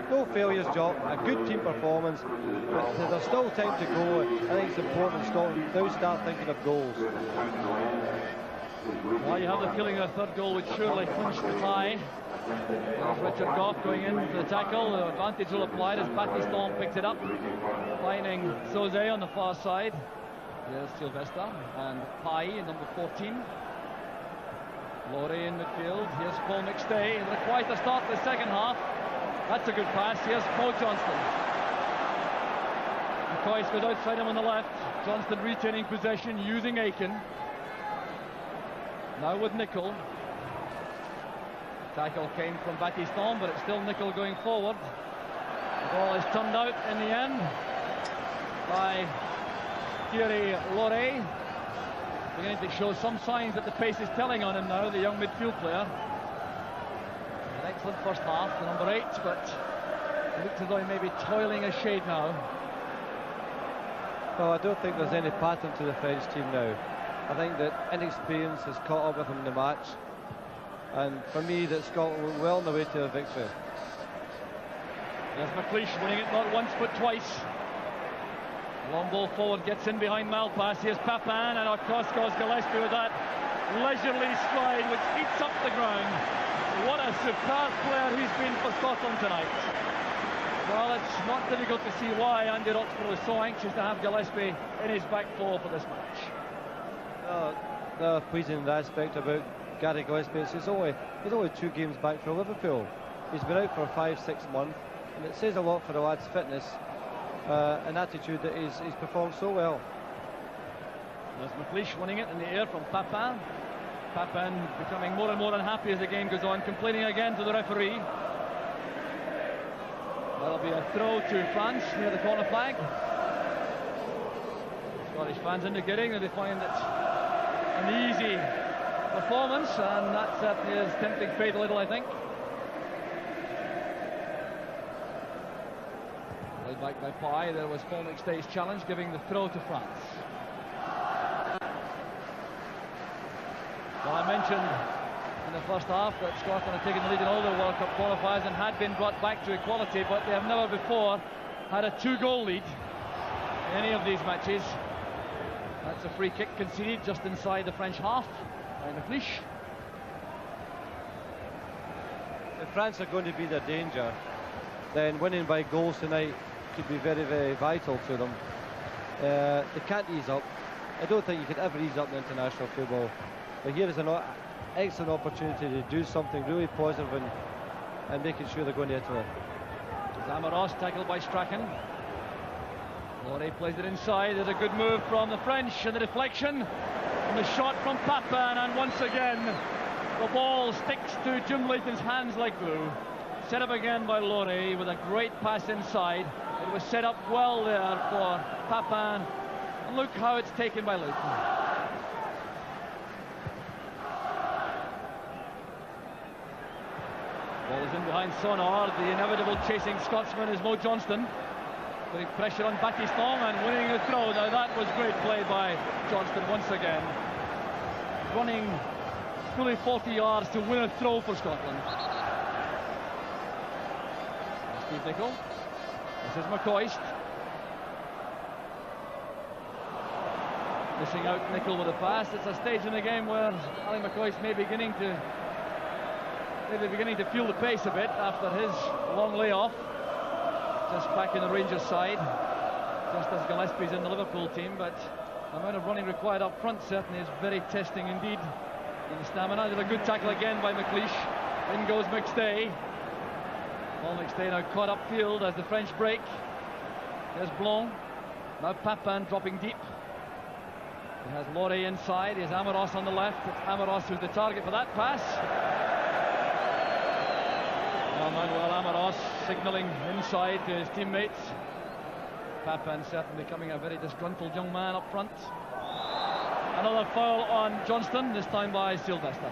[SPEAKER 2] No failures, Jock. A good team performance, but there's still time to go. I think it's important Scotland now start thinking of goals.
[SPEAKER 1] Well, you have the feeling a third goal would surely clinch the tie. There's Richard Gough going in for the tackle. The advantage will apply as Pakistan picks it up, finding Soze on the far side. There's Sylvester and Pye, number 14. Loré in midfield. Here's Paul McStay. And required to start the second half. That's a good pass. Here's Mo Johnston. McCoist goes outside him on the left. Johnston retaining possession, using Aiken. Now with Nicol. Tackle came from Pakistan, but it's still Nicol going forward. The ball is turned out in the end by Thierry Loré. Beginning to show some signs that the pace is telling on him now, the young midfield player. An excellent first half, the number 8, but it looks as though he may be toiling a shade now.
[SPEAKER 2] Well, I don't think there's any pattern to the French team now. I think that inexperience has caught up with him in the match, and for me that Scotland were well on the way to a victory.
[SPEAKER 1] There's McLeish winning it not once but twice. Long ball forward, gets in behind Malpass. Here's Papin, and across goes Gillespie with that leisurely stride which eats up the ground. What a superb player he's been for Scotland tonight. Well, it's not difficult to see why Andy Roxburgh was so anxious to have Gillespie in his back four for this match.
[SPEAKER 2] The pleasing aspect about Gary Gillespie is he's only 2 games back for Liverpool. He's been out for 5-6 months, and it says a lot for the lad's fitness and attitude that he's performed so well.
[SPEAKER 1] There's McLeish winning it in the air from Papin. Papin becoming more and more unhappy as the game goes on, complaining again to the referee. That'll be a throw to France near the corner flag. Scottish fans indicating that they find it an easy performance, and that certainly is tempting fate a little, I think. Laid back by Pye. There was Paul McStay's challenge, giving the throw to France. Well, I mentioned in the first half that Scotland had taken the lead in all their World Cup qualifiers and had been brought back to equality, but they have never before had a 2-goal lead in any of these matches. That's a free kick conceded just inside the French half by McLeish.
[SPEAKER 2] If France are going to be their danger, then winning by goals tonight could be very, very vital to them. They can't ease up. I don't think you could ever ease up in international football. But here is an excellent opportunity to do something really positive and making sure they're going to Italy.
[SPEAKER 1] Zamaros tackled by Strachan. Laurie plays it inside. There's a good move from the French, and the deflection and the shot from Papin, and once again the ball sticks to Jim Leighton's hands like glue. Set up again by Laurie with a great pass inside. It was set up well there for Papin, and look how it's taken by Leighton. Ball is in behind Sonar. The inevitable chasing Scotsman is Mo Johnston. Putting pressure on Battiston and winning the throw. Now that was great play by Johnston once again. Running fully 40 yards to win a throw for Scotland. Steve Nicol. This is McCoist. Missing out Nicol with a pass. It's a stage in the game where Ali McCoist may be beginning to feel the pace a bit after his long layoff. Just back in the Rangers side, just as Gillespie's in the Liverpool team, but the amount of running required up front certainly is very testing indeed in the stamina. There's a good tackle again by McLeish. In goes McStay. Paul McStay now caught upfield as the French break. There's Blanc. Now Papin dropping deep. He has Laurie inside. He has Amoros on the left. It's Amoros who's the target for that pass. Manuel Amoros signalling inside to his teammates. Papin certainly becoming a very disgruntled young man up front. Another foul on Johnston, this time by Sylvester.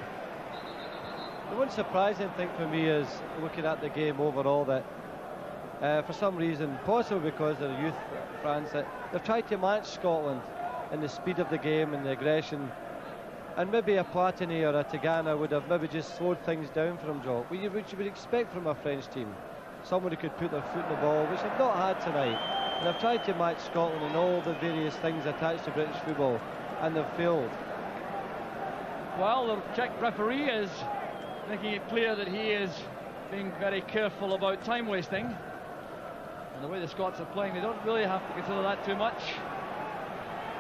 [SPEAKER 2] The one surprising thing for me is looking at the game overall that for some reason, possibly because of the youth France, that they've tried to match Scotland in the speed of the game and the aggression. And maybe a Platini or a Tigana would have maybe just slowed things down for him, Jock. Which you would expect from a French team. Someone who could put their foot in the ball, which they've not had tonight. And they've tried to match Scotland in all the various things attached to British football, and they've failed.
[SPEAKER 1] Well, the Czech referee is making it clear that he is being very careful about time wasting. And the way the Scots are playing, they don't really have to consider that too much.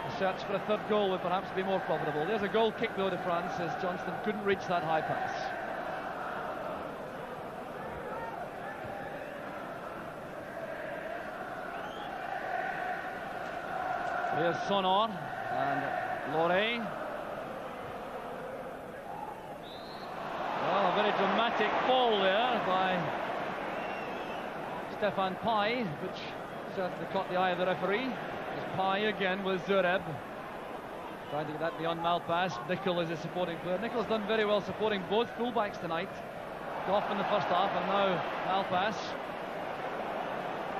[SPEAKER 1] The search for a third goal would perhaps be more profitable. There's a goal kick though to France, as Johnston couldn't reach that high pass. Here's Sonar and Laurie. Well, a very dramatic fall there by Stefan Pai, which certainly caught the eye of the referee. There's Pai again with Zureb. Trying to get that beyond Malpass. Nicol is a supporting player. Nicol's done very well supporting both fullbacks tonight. Goff in the first half and now Malpass.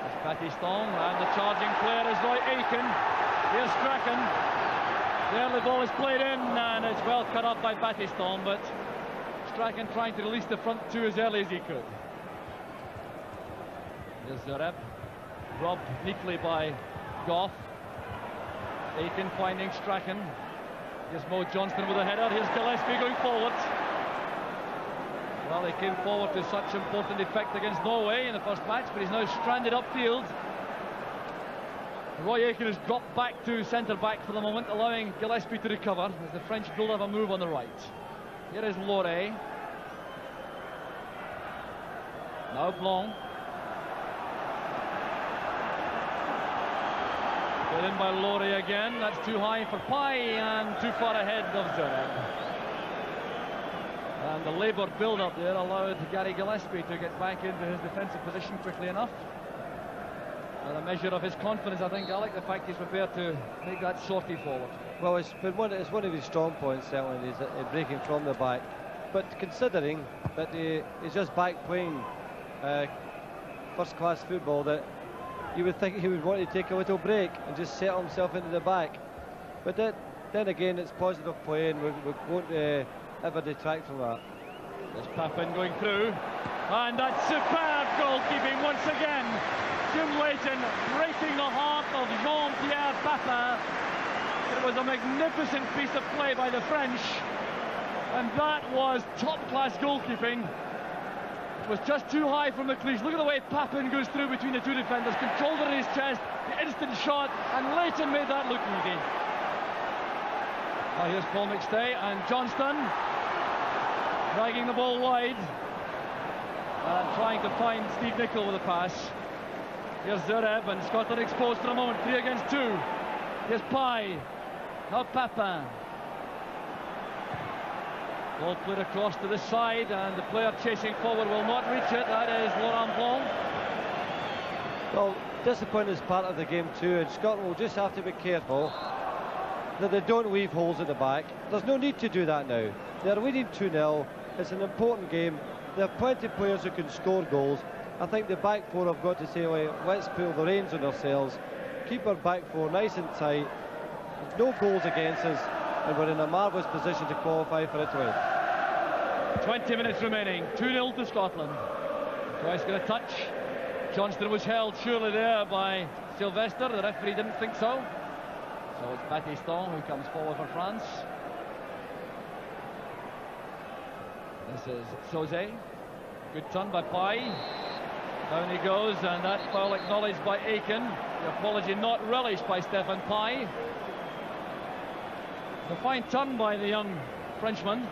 [SPEAKER 1] There's Battiston and the charging player is Roy Aiken. Here's Strachan. The early ball is played in and it's well cut up by Battiston, but Strachan trying to release the front two as early as he could. Here's Zureb. Robbed neatly by Goff. Aiken finding Strachan. Here's Mo Johnston with a header. Here's Gillespie going forward. Well, he came forward to such important effect against Norway in the first match, but he's now stranded upfield. Roy Aiken has dropped back to centre-back for the moment, allowing Gillespie to recover as the French build up a move on the right. Here is Laurie. Now Blanc. Put in by Laurie again. That's too high for Pai and too far ahead of Zureb. And the laboured build-up there allowed Gary Gillespie to get back into his defensive position quickly enough. And a measure of his confidence, I think, Alec, the fact he's prepared to make that sortie forward.
[SPEAKER 2] Well, it's one of his strong points, certainly, is breaking from the back. But considering that he's just back playing first-class football, that you would think he would want to take a little break and just settle himself into the back. But then again, it's positive play, and we won't ever detract from that.
[SPEAKER 1] There's Papin going through, and that's superb goalkeeping once again. Jim Leighton breaking the heart of Jean-Pierre Papin. It was a magnificent piece of play by the French, and that was top-class goalkeeping. It was just too high from McLeish. Look at the way Papin goes through between the two defenders, controlled it in his chest, the instant shot, and Leighton made that look easy. Now here's Paul McStay and Johnston dragging the ball wide and trying to find Steve Nicol with a pass. Here's Zureb and Scotland exposed for a moment, 3 against 2. Here's Pye, now Papin. Ball played across to this side and the player chasing forward will not reach it. That is Laurent Blanc.
[SPEAKER 2] Well, discipline is part of the game too, and Scotland will just have to be careful that they don't leave holes at the back. There's no need to do that now. They're winning 2-0. It's an important game. There are plenty of players who can score goals. I think the back four have got to say, well, let's pull the reins on ourselves, keep our back four nice and tight. There's no goals against us, and we're in a marvellous position to qualify for it to win.
[SPEAKER 1] 20 minutes remaining, 2-0 to Scotland. McCoist got a touch. Johnston was held surely there by Sylvester. The referee didn't think so. So it's Battiston who comes forward for France. This is Sauzet. Good turn by Pye. Down he goes, and that's foul acknowledged by Aiken. The apology not relished by Stefan Pye. It's a fine turn by the young Frenchman.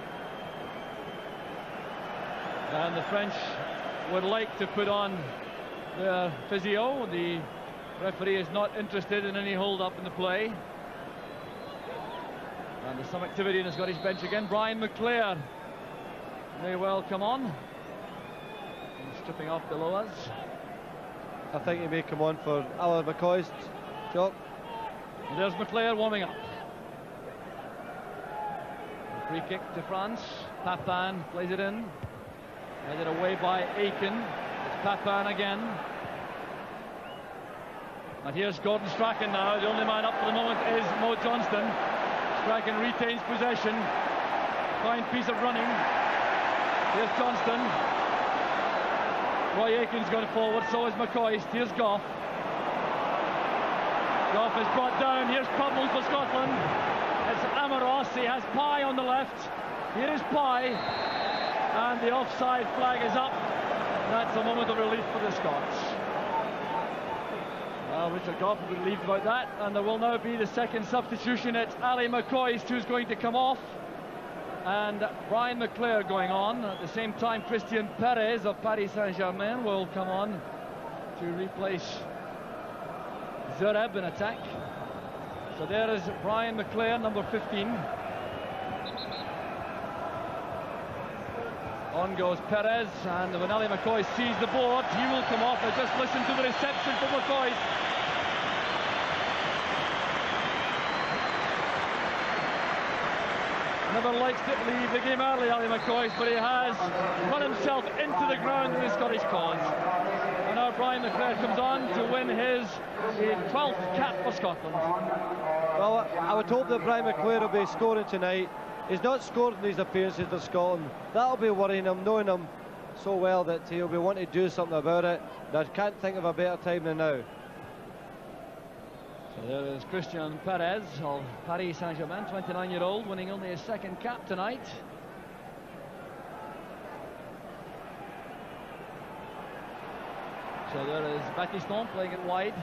[SPEAKER 1] And the French would like to put on their physio. The referee is not interested in any hold-up in the play. And there's some activity in the Scottish bench again. Brian McClair may well come on. He's stripping off below us.
[SPEAKER 2] I think he may come on for Alan McCoist. Jock.
[SPEAKER 1] And there's McClair warming up. A free kick to France. Papin plays it in. Headed away by Aiken. It's Papin again. And here's Gordon Strachan now. The only man up for the moment is Mo Johnston. Strachan retains possession. Fine piece of running. Here's Johnston. Roy Aiken's gone forward, so is McCoist. Here's Gough. Gough is brought down. Here's trouble for Scotland. It's Amoros. He has Pye on the left. Here is Pye. And the offside flag is up. That's a moment of relief for the Scots. Well, Richard Gough will be relieved about that. And there will now be the second substitution. It's Ali McCoist who's going to come off. And Brian McClair going on. At the same time, Christian Perez of Paris Saint-Germain will come on to replace Zureb in attack. So there is Brian McClair, number 15. On goes Perez, and when Ali McCoist sees the board, he will come off. Now just listen to the reception from McCoist. Never likes to leave the game early, Ali McCoist, but he has run himself into the ground in the Scottish cause. And now Brian McClair comes on to win his 12th cap for Scotland.
[SPEAKER 2] Well, I would hope that Brian McClair will be scoring tonight. He's not scored in these appearances for Scotland. That'll be worrying him, knowing him so well that he'll be wanting to do something about it. And I can't think of a better time than now.
[SPEAKER 1] So there is Christian Perez of Paris Saint-Germain, 29-year-old, winning only his second cap tonight. So there is Battiston playing it wide.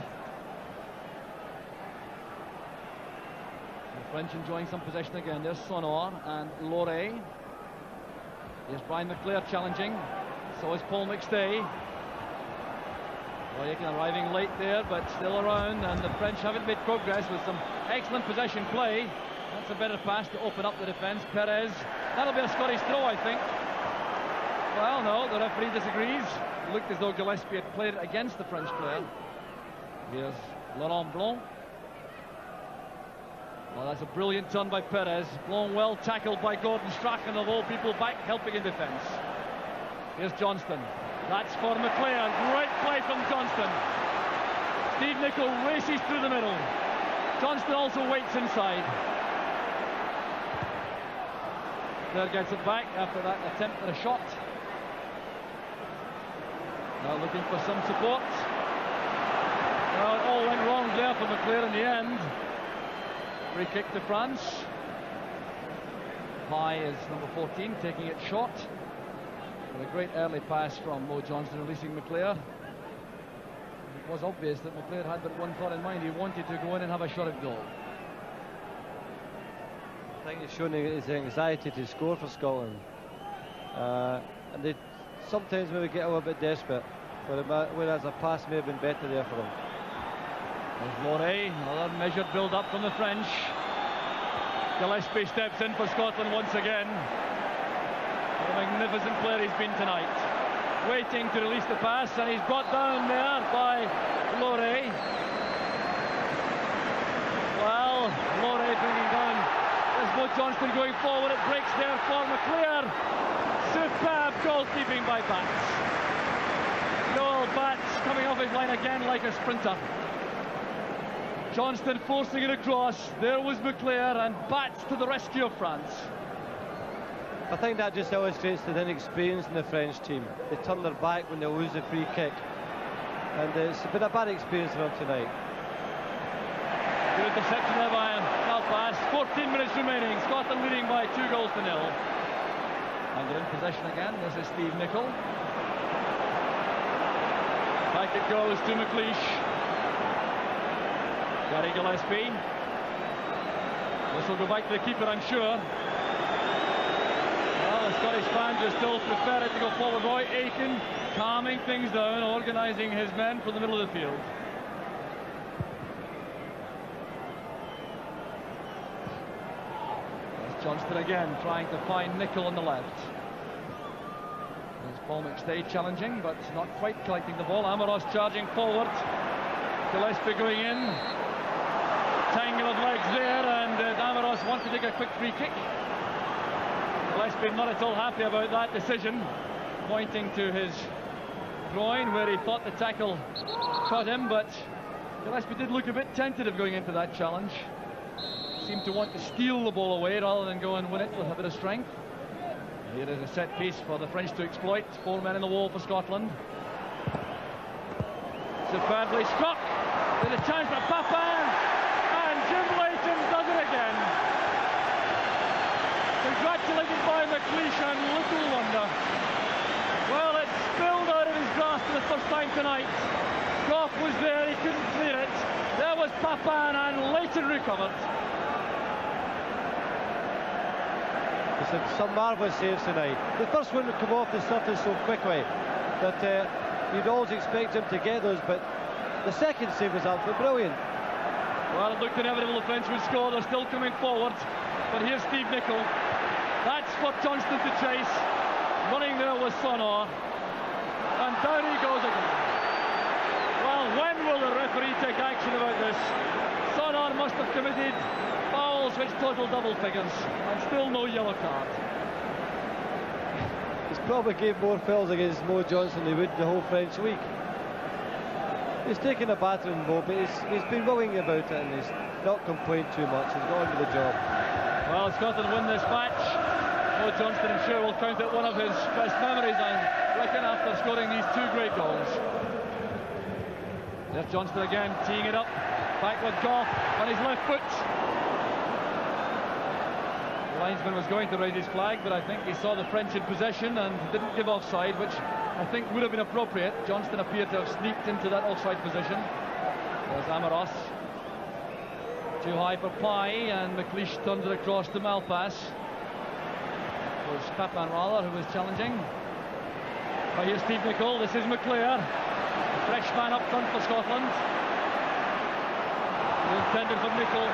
[SPEAKER 1] The French enjoying some possession again. There's Sonor and Loré. Here's Brian McClair challenging. So is Paul McStay. Aiken arriving late there, but still around, and the French haven't made progress with some excellent possession play. That's a better pass to open up the defence. Perez. That'll be a Scottish throw, I think. Well, no, the referee disagrees. It looked as though Gillespie had played it against the French player. Here's Laurent Blanc. Well, that's a brilliant turn by Perez. Blanc well tackled by Gordon Strachan, of all people, back helping in defence. Here's Johnston. That's for McClair. Great play from Johnston. Steve Nicol races through the middle. Johnston also waits inside. There gets it back after that attempt at a shot. Now looking for some support. Well, it all went wrong there for McClair in the end. Free kick to France. Pye is number 14, taking it short. With a great early pass from Mo Johnston, releasing McClair. It was obvious that McClair had but one thought in mind. He wanted to go in and have a shot at goal.
[SPEAKER 2] think he's shown his anxiety to score for Scotland. And they sometimes maybe get a little bit desperate, whereas a pass may have been better there for them.
[SPEAKER 1] There's Laurie, another measured build-up from the French. Gillespie steps in for Scotland once again. What a magnificent player he's been tonight. Waiting to release the pass, and he's brought down there by Laurie. Well, Laurie bringing down. There's Mo Johnston going forward. It breaks there for McClear. Superb goalkeeping by Batts. Noel Batts coming off his line again like a sprinter. Johnston forcing it across. There was McClear, and Batts to the rescue of France.
[SPEAKER 2] I think that just illustrates the inexperience in the French team. They turn their back when they lose the free kick, and it's been a bad experience for them tonight.
[SPEAKER 1] Good interception there by Malpass. 14 minutes remaining. Scotland leading by 2-0. And they're in possession again. This is Steve Nicol. Back it goes to McLeish. Gary Gillespie. This will go back to the keeper, I'm sure. Well, the Scottish fans will still prefer it to go forward. Roy Aiken calming things down, organising his men for the middle of the field. There's Johnston again trying to find Nicol on the left. There's Paul McStay challenging, but not quite collecting the ball. Amoros charging forward. Gillespie going in. Tangle of legs there, and Amoros wants to take a quick free kick. Gillespie not at all happy about that decision, pointing to his groin where he thought the tackle caught him, but Gillespie did look a bit tentative going into that challenge. Seemed to want to steal the ball away rather than go and win it with a bit of strength. Here is a set piece for the French to exploit. 4 men in the wall for Scotland. Superbly struck. There's a chance for Papin. Jim Leighton does it again. Congratulated by McLeish, and little wonder. Well, it spilled out of his grasp for the first time tonight. Gough was there, he couldn't clear it. There was Papin, and Leighton recovered.
[SPEAKER 2] Some marvellous saves tonight. The first one would come off the surface so quickly that you'd always expect him to get those, but the second save was absolutely brilliant.
[SPEAKER 1] Well, it looked inevitable the French would score. They're still coming forward. But here's Steve Nicol. That's for Johnston to chase. Running there was Sonor. And down he goes again. Well, when will the referee take action about this? Sonor must have committed fouls which total double figures. And still no yellow card.
[SPEAKER 2] He's probably gave more fouls against Mo Johnston than he would the whole French league. He's taken a battering blow, but he's been willing about it, and he's not complained too much. He's got on with the job.
[SPEAKER 1] Well, Scotland win this match. Mo Johnston, I'm sure, will count it one of his best memories, I reckon, after scoring these 2 great goals. There's Johnston again, teeing it up. Back with Gough on his left foot. The linesman was going to raise his flag, but I think he saw the French in possession and didn't give offside, which I think would have been appropriate. Johnston appeared to have sneaked into that offside position. There's Amoros. Too high for Pye, and McLeish turns it across to Malpass. It was Papin rather who was challenging. But here's Steve Nicol. This is McClear. A fresh man up front for Scotland. Intended for Nicol.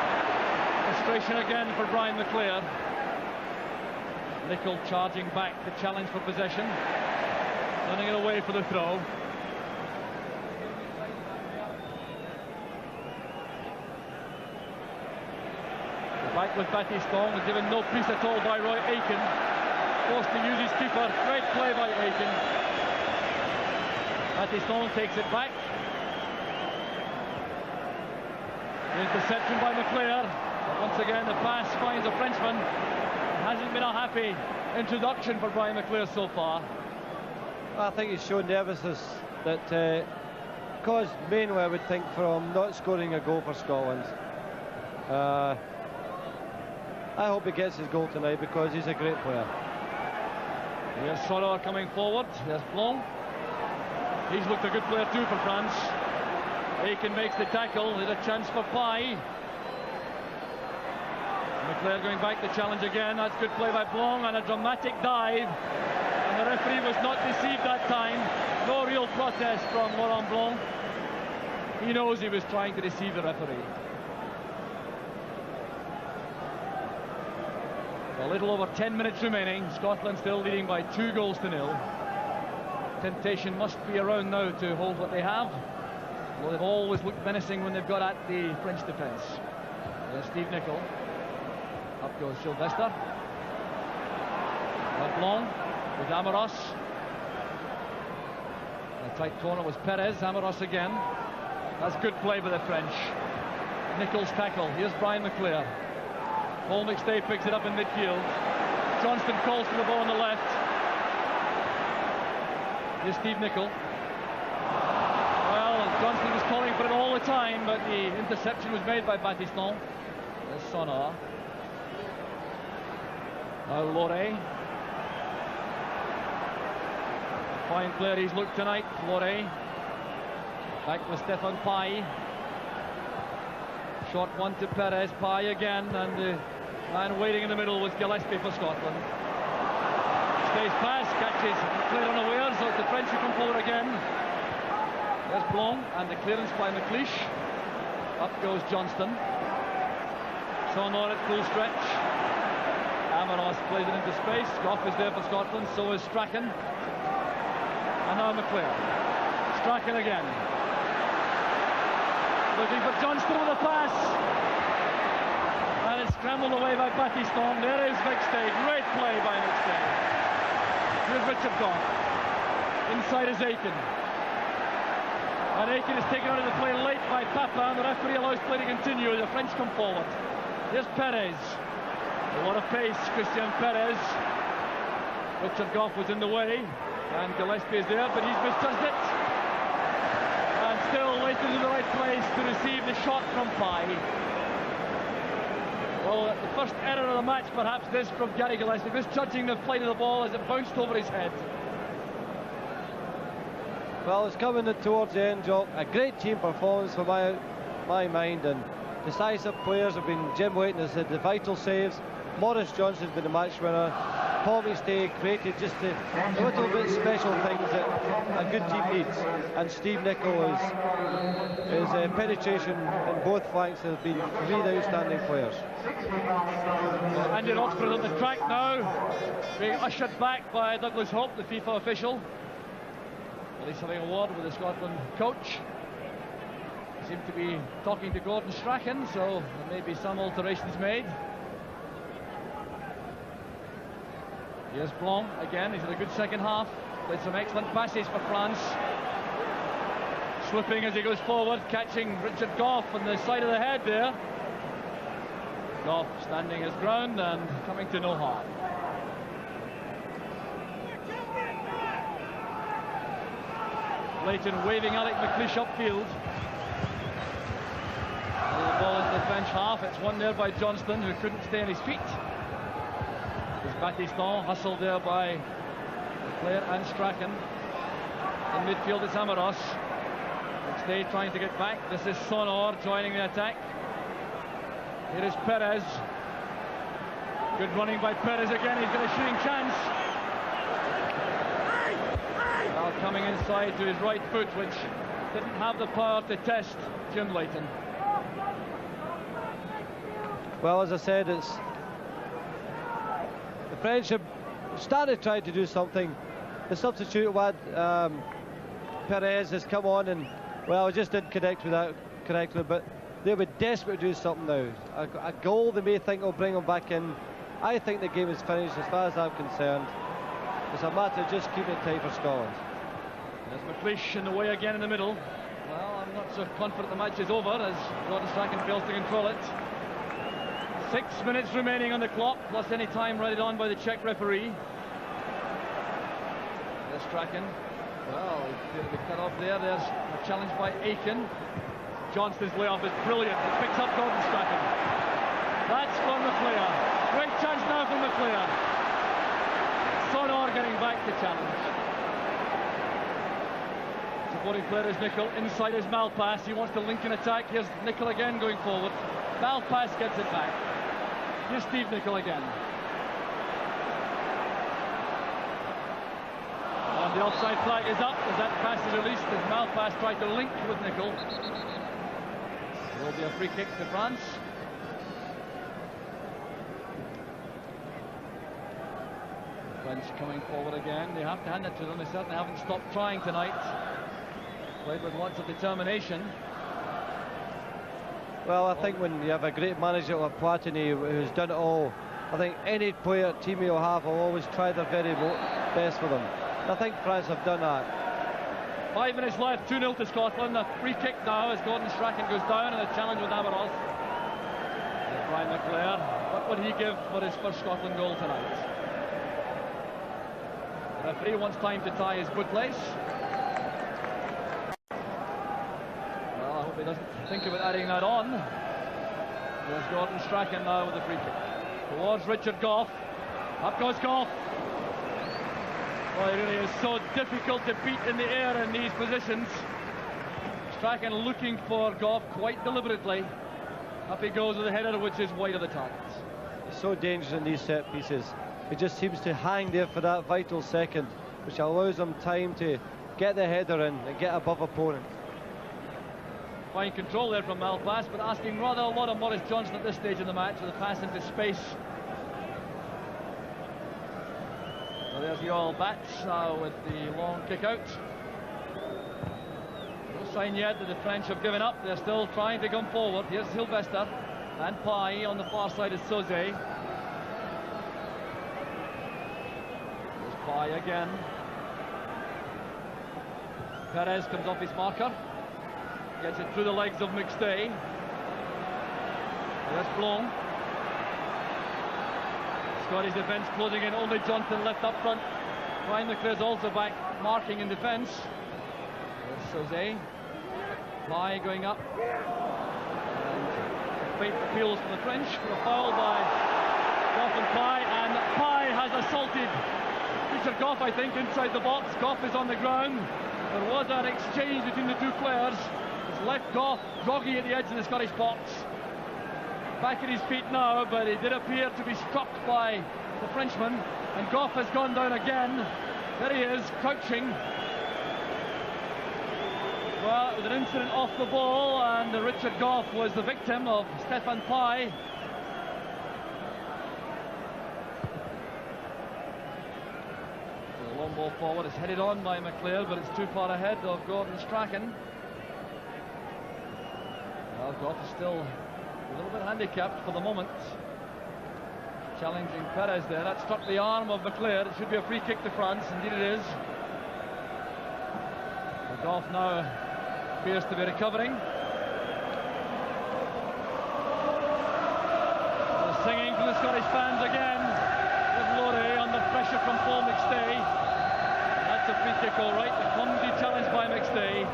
[SPEAKER 1] Frustration again for Brian McClear. Nicol charging back to challenge for possession. Running it away for the throw. Back with Battiston, was given no peace at all by Roy Aiken. Forced to use his keeper. Great play by Aiken. Battiston takes it back. The interception by McClear. But once again, the pass finds a Frenchman. It hasn't been a happy introduction for Brian McClear so far.
[SPEAKER 2] I think he's shown nervousness that caused mainly, I would think, from not scoring a goal for Scotland. I hope he gets his goal tonight because he's a great player.
[SPEAKER 1] Here's Sonor coming forward. There's Blanc. He's looked a good player too for France. Aiken makes the tackle. There's a chance for Pye. McClair going back to challenge again. That's good play by Blanc and a dramatic dive. And the referee was not deceived that time. No real protest from Laurent Blanc. He knows he was trying to deceive the referee. A little over 10 minutes remaining. Scotland still leading by 2-0. Temptation must be around now to hold what they have. Well, they've always looked menacing when they've got at the French defence. There's Steve Nicol. Up goes Sylvester. Blanc with Amoros. The tight corner was Perez. Amoros again. That's good play by the French. Nicol's tackle. Here's Brian McClair. Paul McStay picks it up in midfield. Johnston calls for the ball on the left. Here's Steve Nicol. Well, Johnston was calling for it all the time, but the interception was made by Battiston. There's Sonar. Now Loré. Fine player he's looked tonight, Loré. Back with Stefan Pai. Short one to Perez, Pai again, and the man waiting in the middle was Gillespie for Scotland. Stays pass, catches McClair unawares, so it's the French who come forward again. There's Blanc, and the clearance by McLeish. Up goes Johnston. Sonor at full stretch. Amoros plays it into space. Goff is there for Scotland, so is Strachan. And now McClair. Strachan again. Looking for Johnston with a pass. And it's scrambled away by Battiston. There is McStay. Great play by McStay. Here's Richard Goff. Inside is Aiken. And Aiken is taken out of the play late by Papa, and the referee allows play to continue. The French come forward. Here's Perez. A lot of pace, Christian Perez. Richard Goff was in the way, and Gillespie is there, but he's misjudged it. And still Leighton in the right place to receive the shot from Pai. Well, the first error of the match, perhaps this from Gary Gillespie, misjudging the flight of the ball as it bounced over his head.
[SPEAKER 2] Well, it's coming towards the end, Jock. A great team performance for my mind, and decisive players have been Jim Leighton has had the vital saves. Maurice Johnson's been the match winner. Paul McStay created just the little bit special things that a good team needs. And Steve Nicol his penetration in both flanks have been three outstanding players.
[SPEAKER 1] Andy Roxburgh on the track now, being ushered back by Douglas Hope, the FIFA official. Well, he's having a word with the Scotland coach. He seemed to be talking to Gordon Strachan, so there may be some alterations made. Here's Blanc again. He's had a good second half. Played some excellent passes for France. Slipping as he goes forward, catching Richard Goff on the side of the head there. Goff standing his ground and coming to no harm. Leighton waving Alec McLeish upfield. The ball into the French half. It's won there by Johnston, who couldn't stay on his feet. There's Battiston, hustled there by McClair and Strachan. In midfield it's Amoros. McStay trying to get back. This is Sonor joining the attack. Here is Perez. Good running by Perez again. He's got a shooting chance. Now coming inside to his right foot, which didn't have the power to test Jim Leighton.
[SPEAKER 2] Well, as I said, it's the French have started trying to do something. The substitute lad, Perez, has come on and, well, just didn't connect with that correctly, but they were desperate to do something now. A goal they may think will bring them back in. I think the game is finished as far as I'm concerned. It's a matter of just keeping it tight for Scotland.
[SPEAKER 1] There's McLeish in the way again in the middle. Well, I'm not so confident the match is over as Gordon Strachan fails to control it. 6 minutes remaining on the clock, plus any time added on by the Czech referee. There's Strachan. Well, he's be cut off there. There's a challenge by Aiken. Johnston's layoff is brilliant. It picks up Gordon Strachan. That's for McClair. Great chance now for McClair. Sonor getting back to challenge. Supporting player is Nicol. Inside is Malpass. He wants to link an attack. Here's Nicol again going forward. Malpass gets it back. Here's Steve Nicol again. And the offside flag is up as that pass is released as Malpass tried to link with Nicol. There will be a free kick to France. French coming forward again. They have to hand it to them. They certainly haven't stopped trying tonight. Played with lots of determination.
[SPEAKER 2] Well, I think when you have a great manager like Platini who's done it all, I think any player team you'll have will always try their very best for them. And I think France have done that.
[SPEAKER 1] 5 minutes left, 2-0 to Scotland. A free kick now as Gordon Strachan goes down in a challenge with Aberos. Brian McClair, what would he give for his first Scotland goal tonight? The referee wants time to tie his good place. Well, I hope he doesn't think about adding that on. There's Gordon Strachan now with the free kick. Towards Richard Gough. Up goes Gough. Well, it really is so difficult to beat in the air in these positions. Strachan looking for Gough quite deliberately. Up he goes with the header, which is wide of the target.
[SPEAKER 2] He's so dangerous in these set pieces. He just seems to hang there for that vital second, which allows him time to get the header in and get above opponent.
[SPEAKER 1] Fine control there from Malpass, but asking rather a lot of Maurice Johnston at this stage in the match with a pass into space. So there's the Oil Bats now with the long kick out. No sign yet that the French have given up. They're still trying to come forward. Here's Sylvester and Pai. On the far side is Soze. There's Pai again. Perez comes off his marker. Gets it through the legs of McStay. There's Blom. Scottish defence closing in, only Johnston left up front. Brian McClair's also back, marking in defence. There's Soze. Pai going up. And faint appeals from the French for a foul by Gough and Pai. And Pai has assaulted Richard Gough, I think, inside the box. Gough is on the ground. There was an exchange between the two players. It's left Gough groggy at the edge of the Scottish box. Back at his feet now, but he did appear to be struck by the Frenchman, and Gough has gone down again. There he is, crouching. Well, it was an incident off the ball, and Richard Gough was the victim of Stefan Pai. The long ball forward is headed on by McClair, but it's too far ahead of Gordon Strachan. Well, Gough is still a little bit handicapped for the moment. Challenging Perez there. That struck the arm of McClair. It should be a free kick to France. Indeed it is. Gough now appears to be recovering. The singing from the Scottish fans again. With Laurie under pressure from Paul McStay. That's a free kick all right. The clumsy challenge by McStay.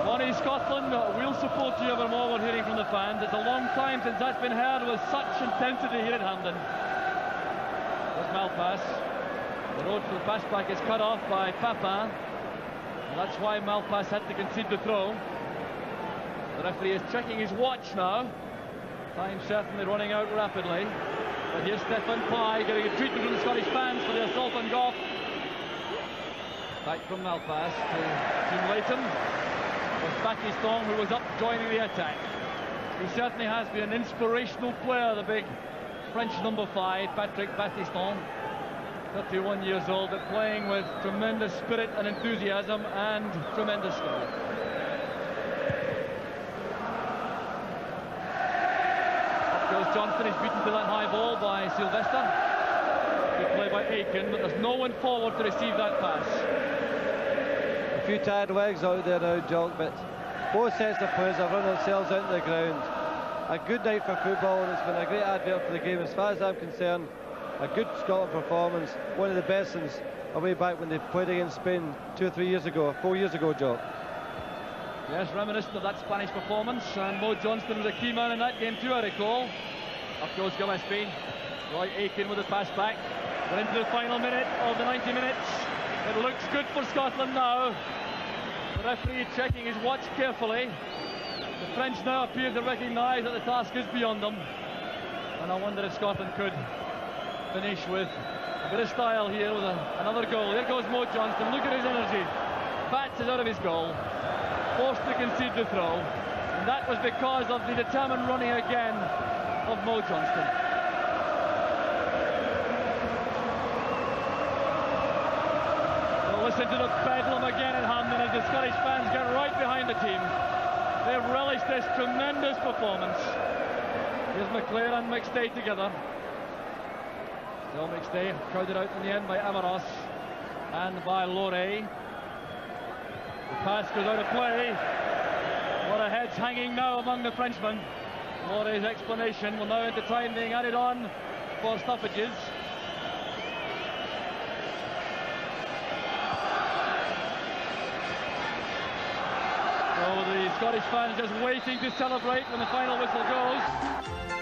[SPEAKER 1] Bonnie Scotland, we'll support you evermore, we're hearing from the fans. It's a long time since that's been heard with such intensity here at Hampden. There's Malpass. The road for the pass back is cut off by Papin. And that's why Malpass had to concede the throw. The referee is checking his watch now. Time certainly running out rapidly. But here's Stefan Pai getting a treatment from the Scottish fans for the assault on Gough. Back from Malpass to Jim Leighton. Was Battiston, who was up joining the attack. He certainly has been an inspirational player, the big French number 5, Patrick Battiston. 31 years old, but playing with tremendous spirit and enthusiasm and tremendous skill. Up goes Johnston, he's beaten to that high ball by Sylvester. Good play by Aiken, but there's no one forward to receive that pass.
[SPEAKER 2] A few tired legs out there now, Jock, but both sets of players have run themselves out on the ground. A good night for football, and it's been a great advert for the game. As far as I'm concerned, a good Scotland performance, one of the best since way back when they played against Spain 2 or 3 years ago, 4 years ago, Jock.
[SPEAKER 1] Yes, reminiscent of that Spanish performance, and Mo Johnston was a key man in that game too, I recall. Up goes Gillespie. Roy Aiken with the pass back. We're into the final minute of the 90 minutes. It looks good for Scotland now. The referee checking his watch carefully. The French now appear to recognise that the task is beyond them. And I wonder if Scotland could finish with a bit of style here with another goal. There goes Mo Johnston. Look at his energy. Bats is out of his goal. Forced to concede the throw. And that was because of the determined running again of Mo Johnston. Well, listen to the bedlam again at Hampden as the Scottish fans get right behind the team. They've relished this tremendous performance. Here's McClair and McStay together. Still McStay crowded out in the end by Amaros and by Loré. The pass goes out of play. A lot of heads hanging now among the Frenchmen. Loré's explanation will now into time being added on for stoppages. So the Scottish fans just waiting to celebrate when the final whistle goes.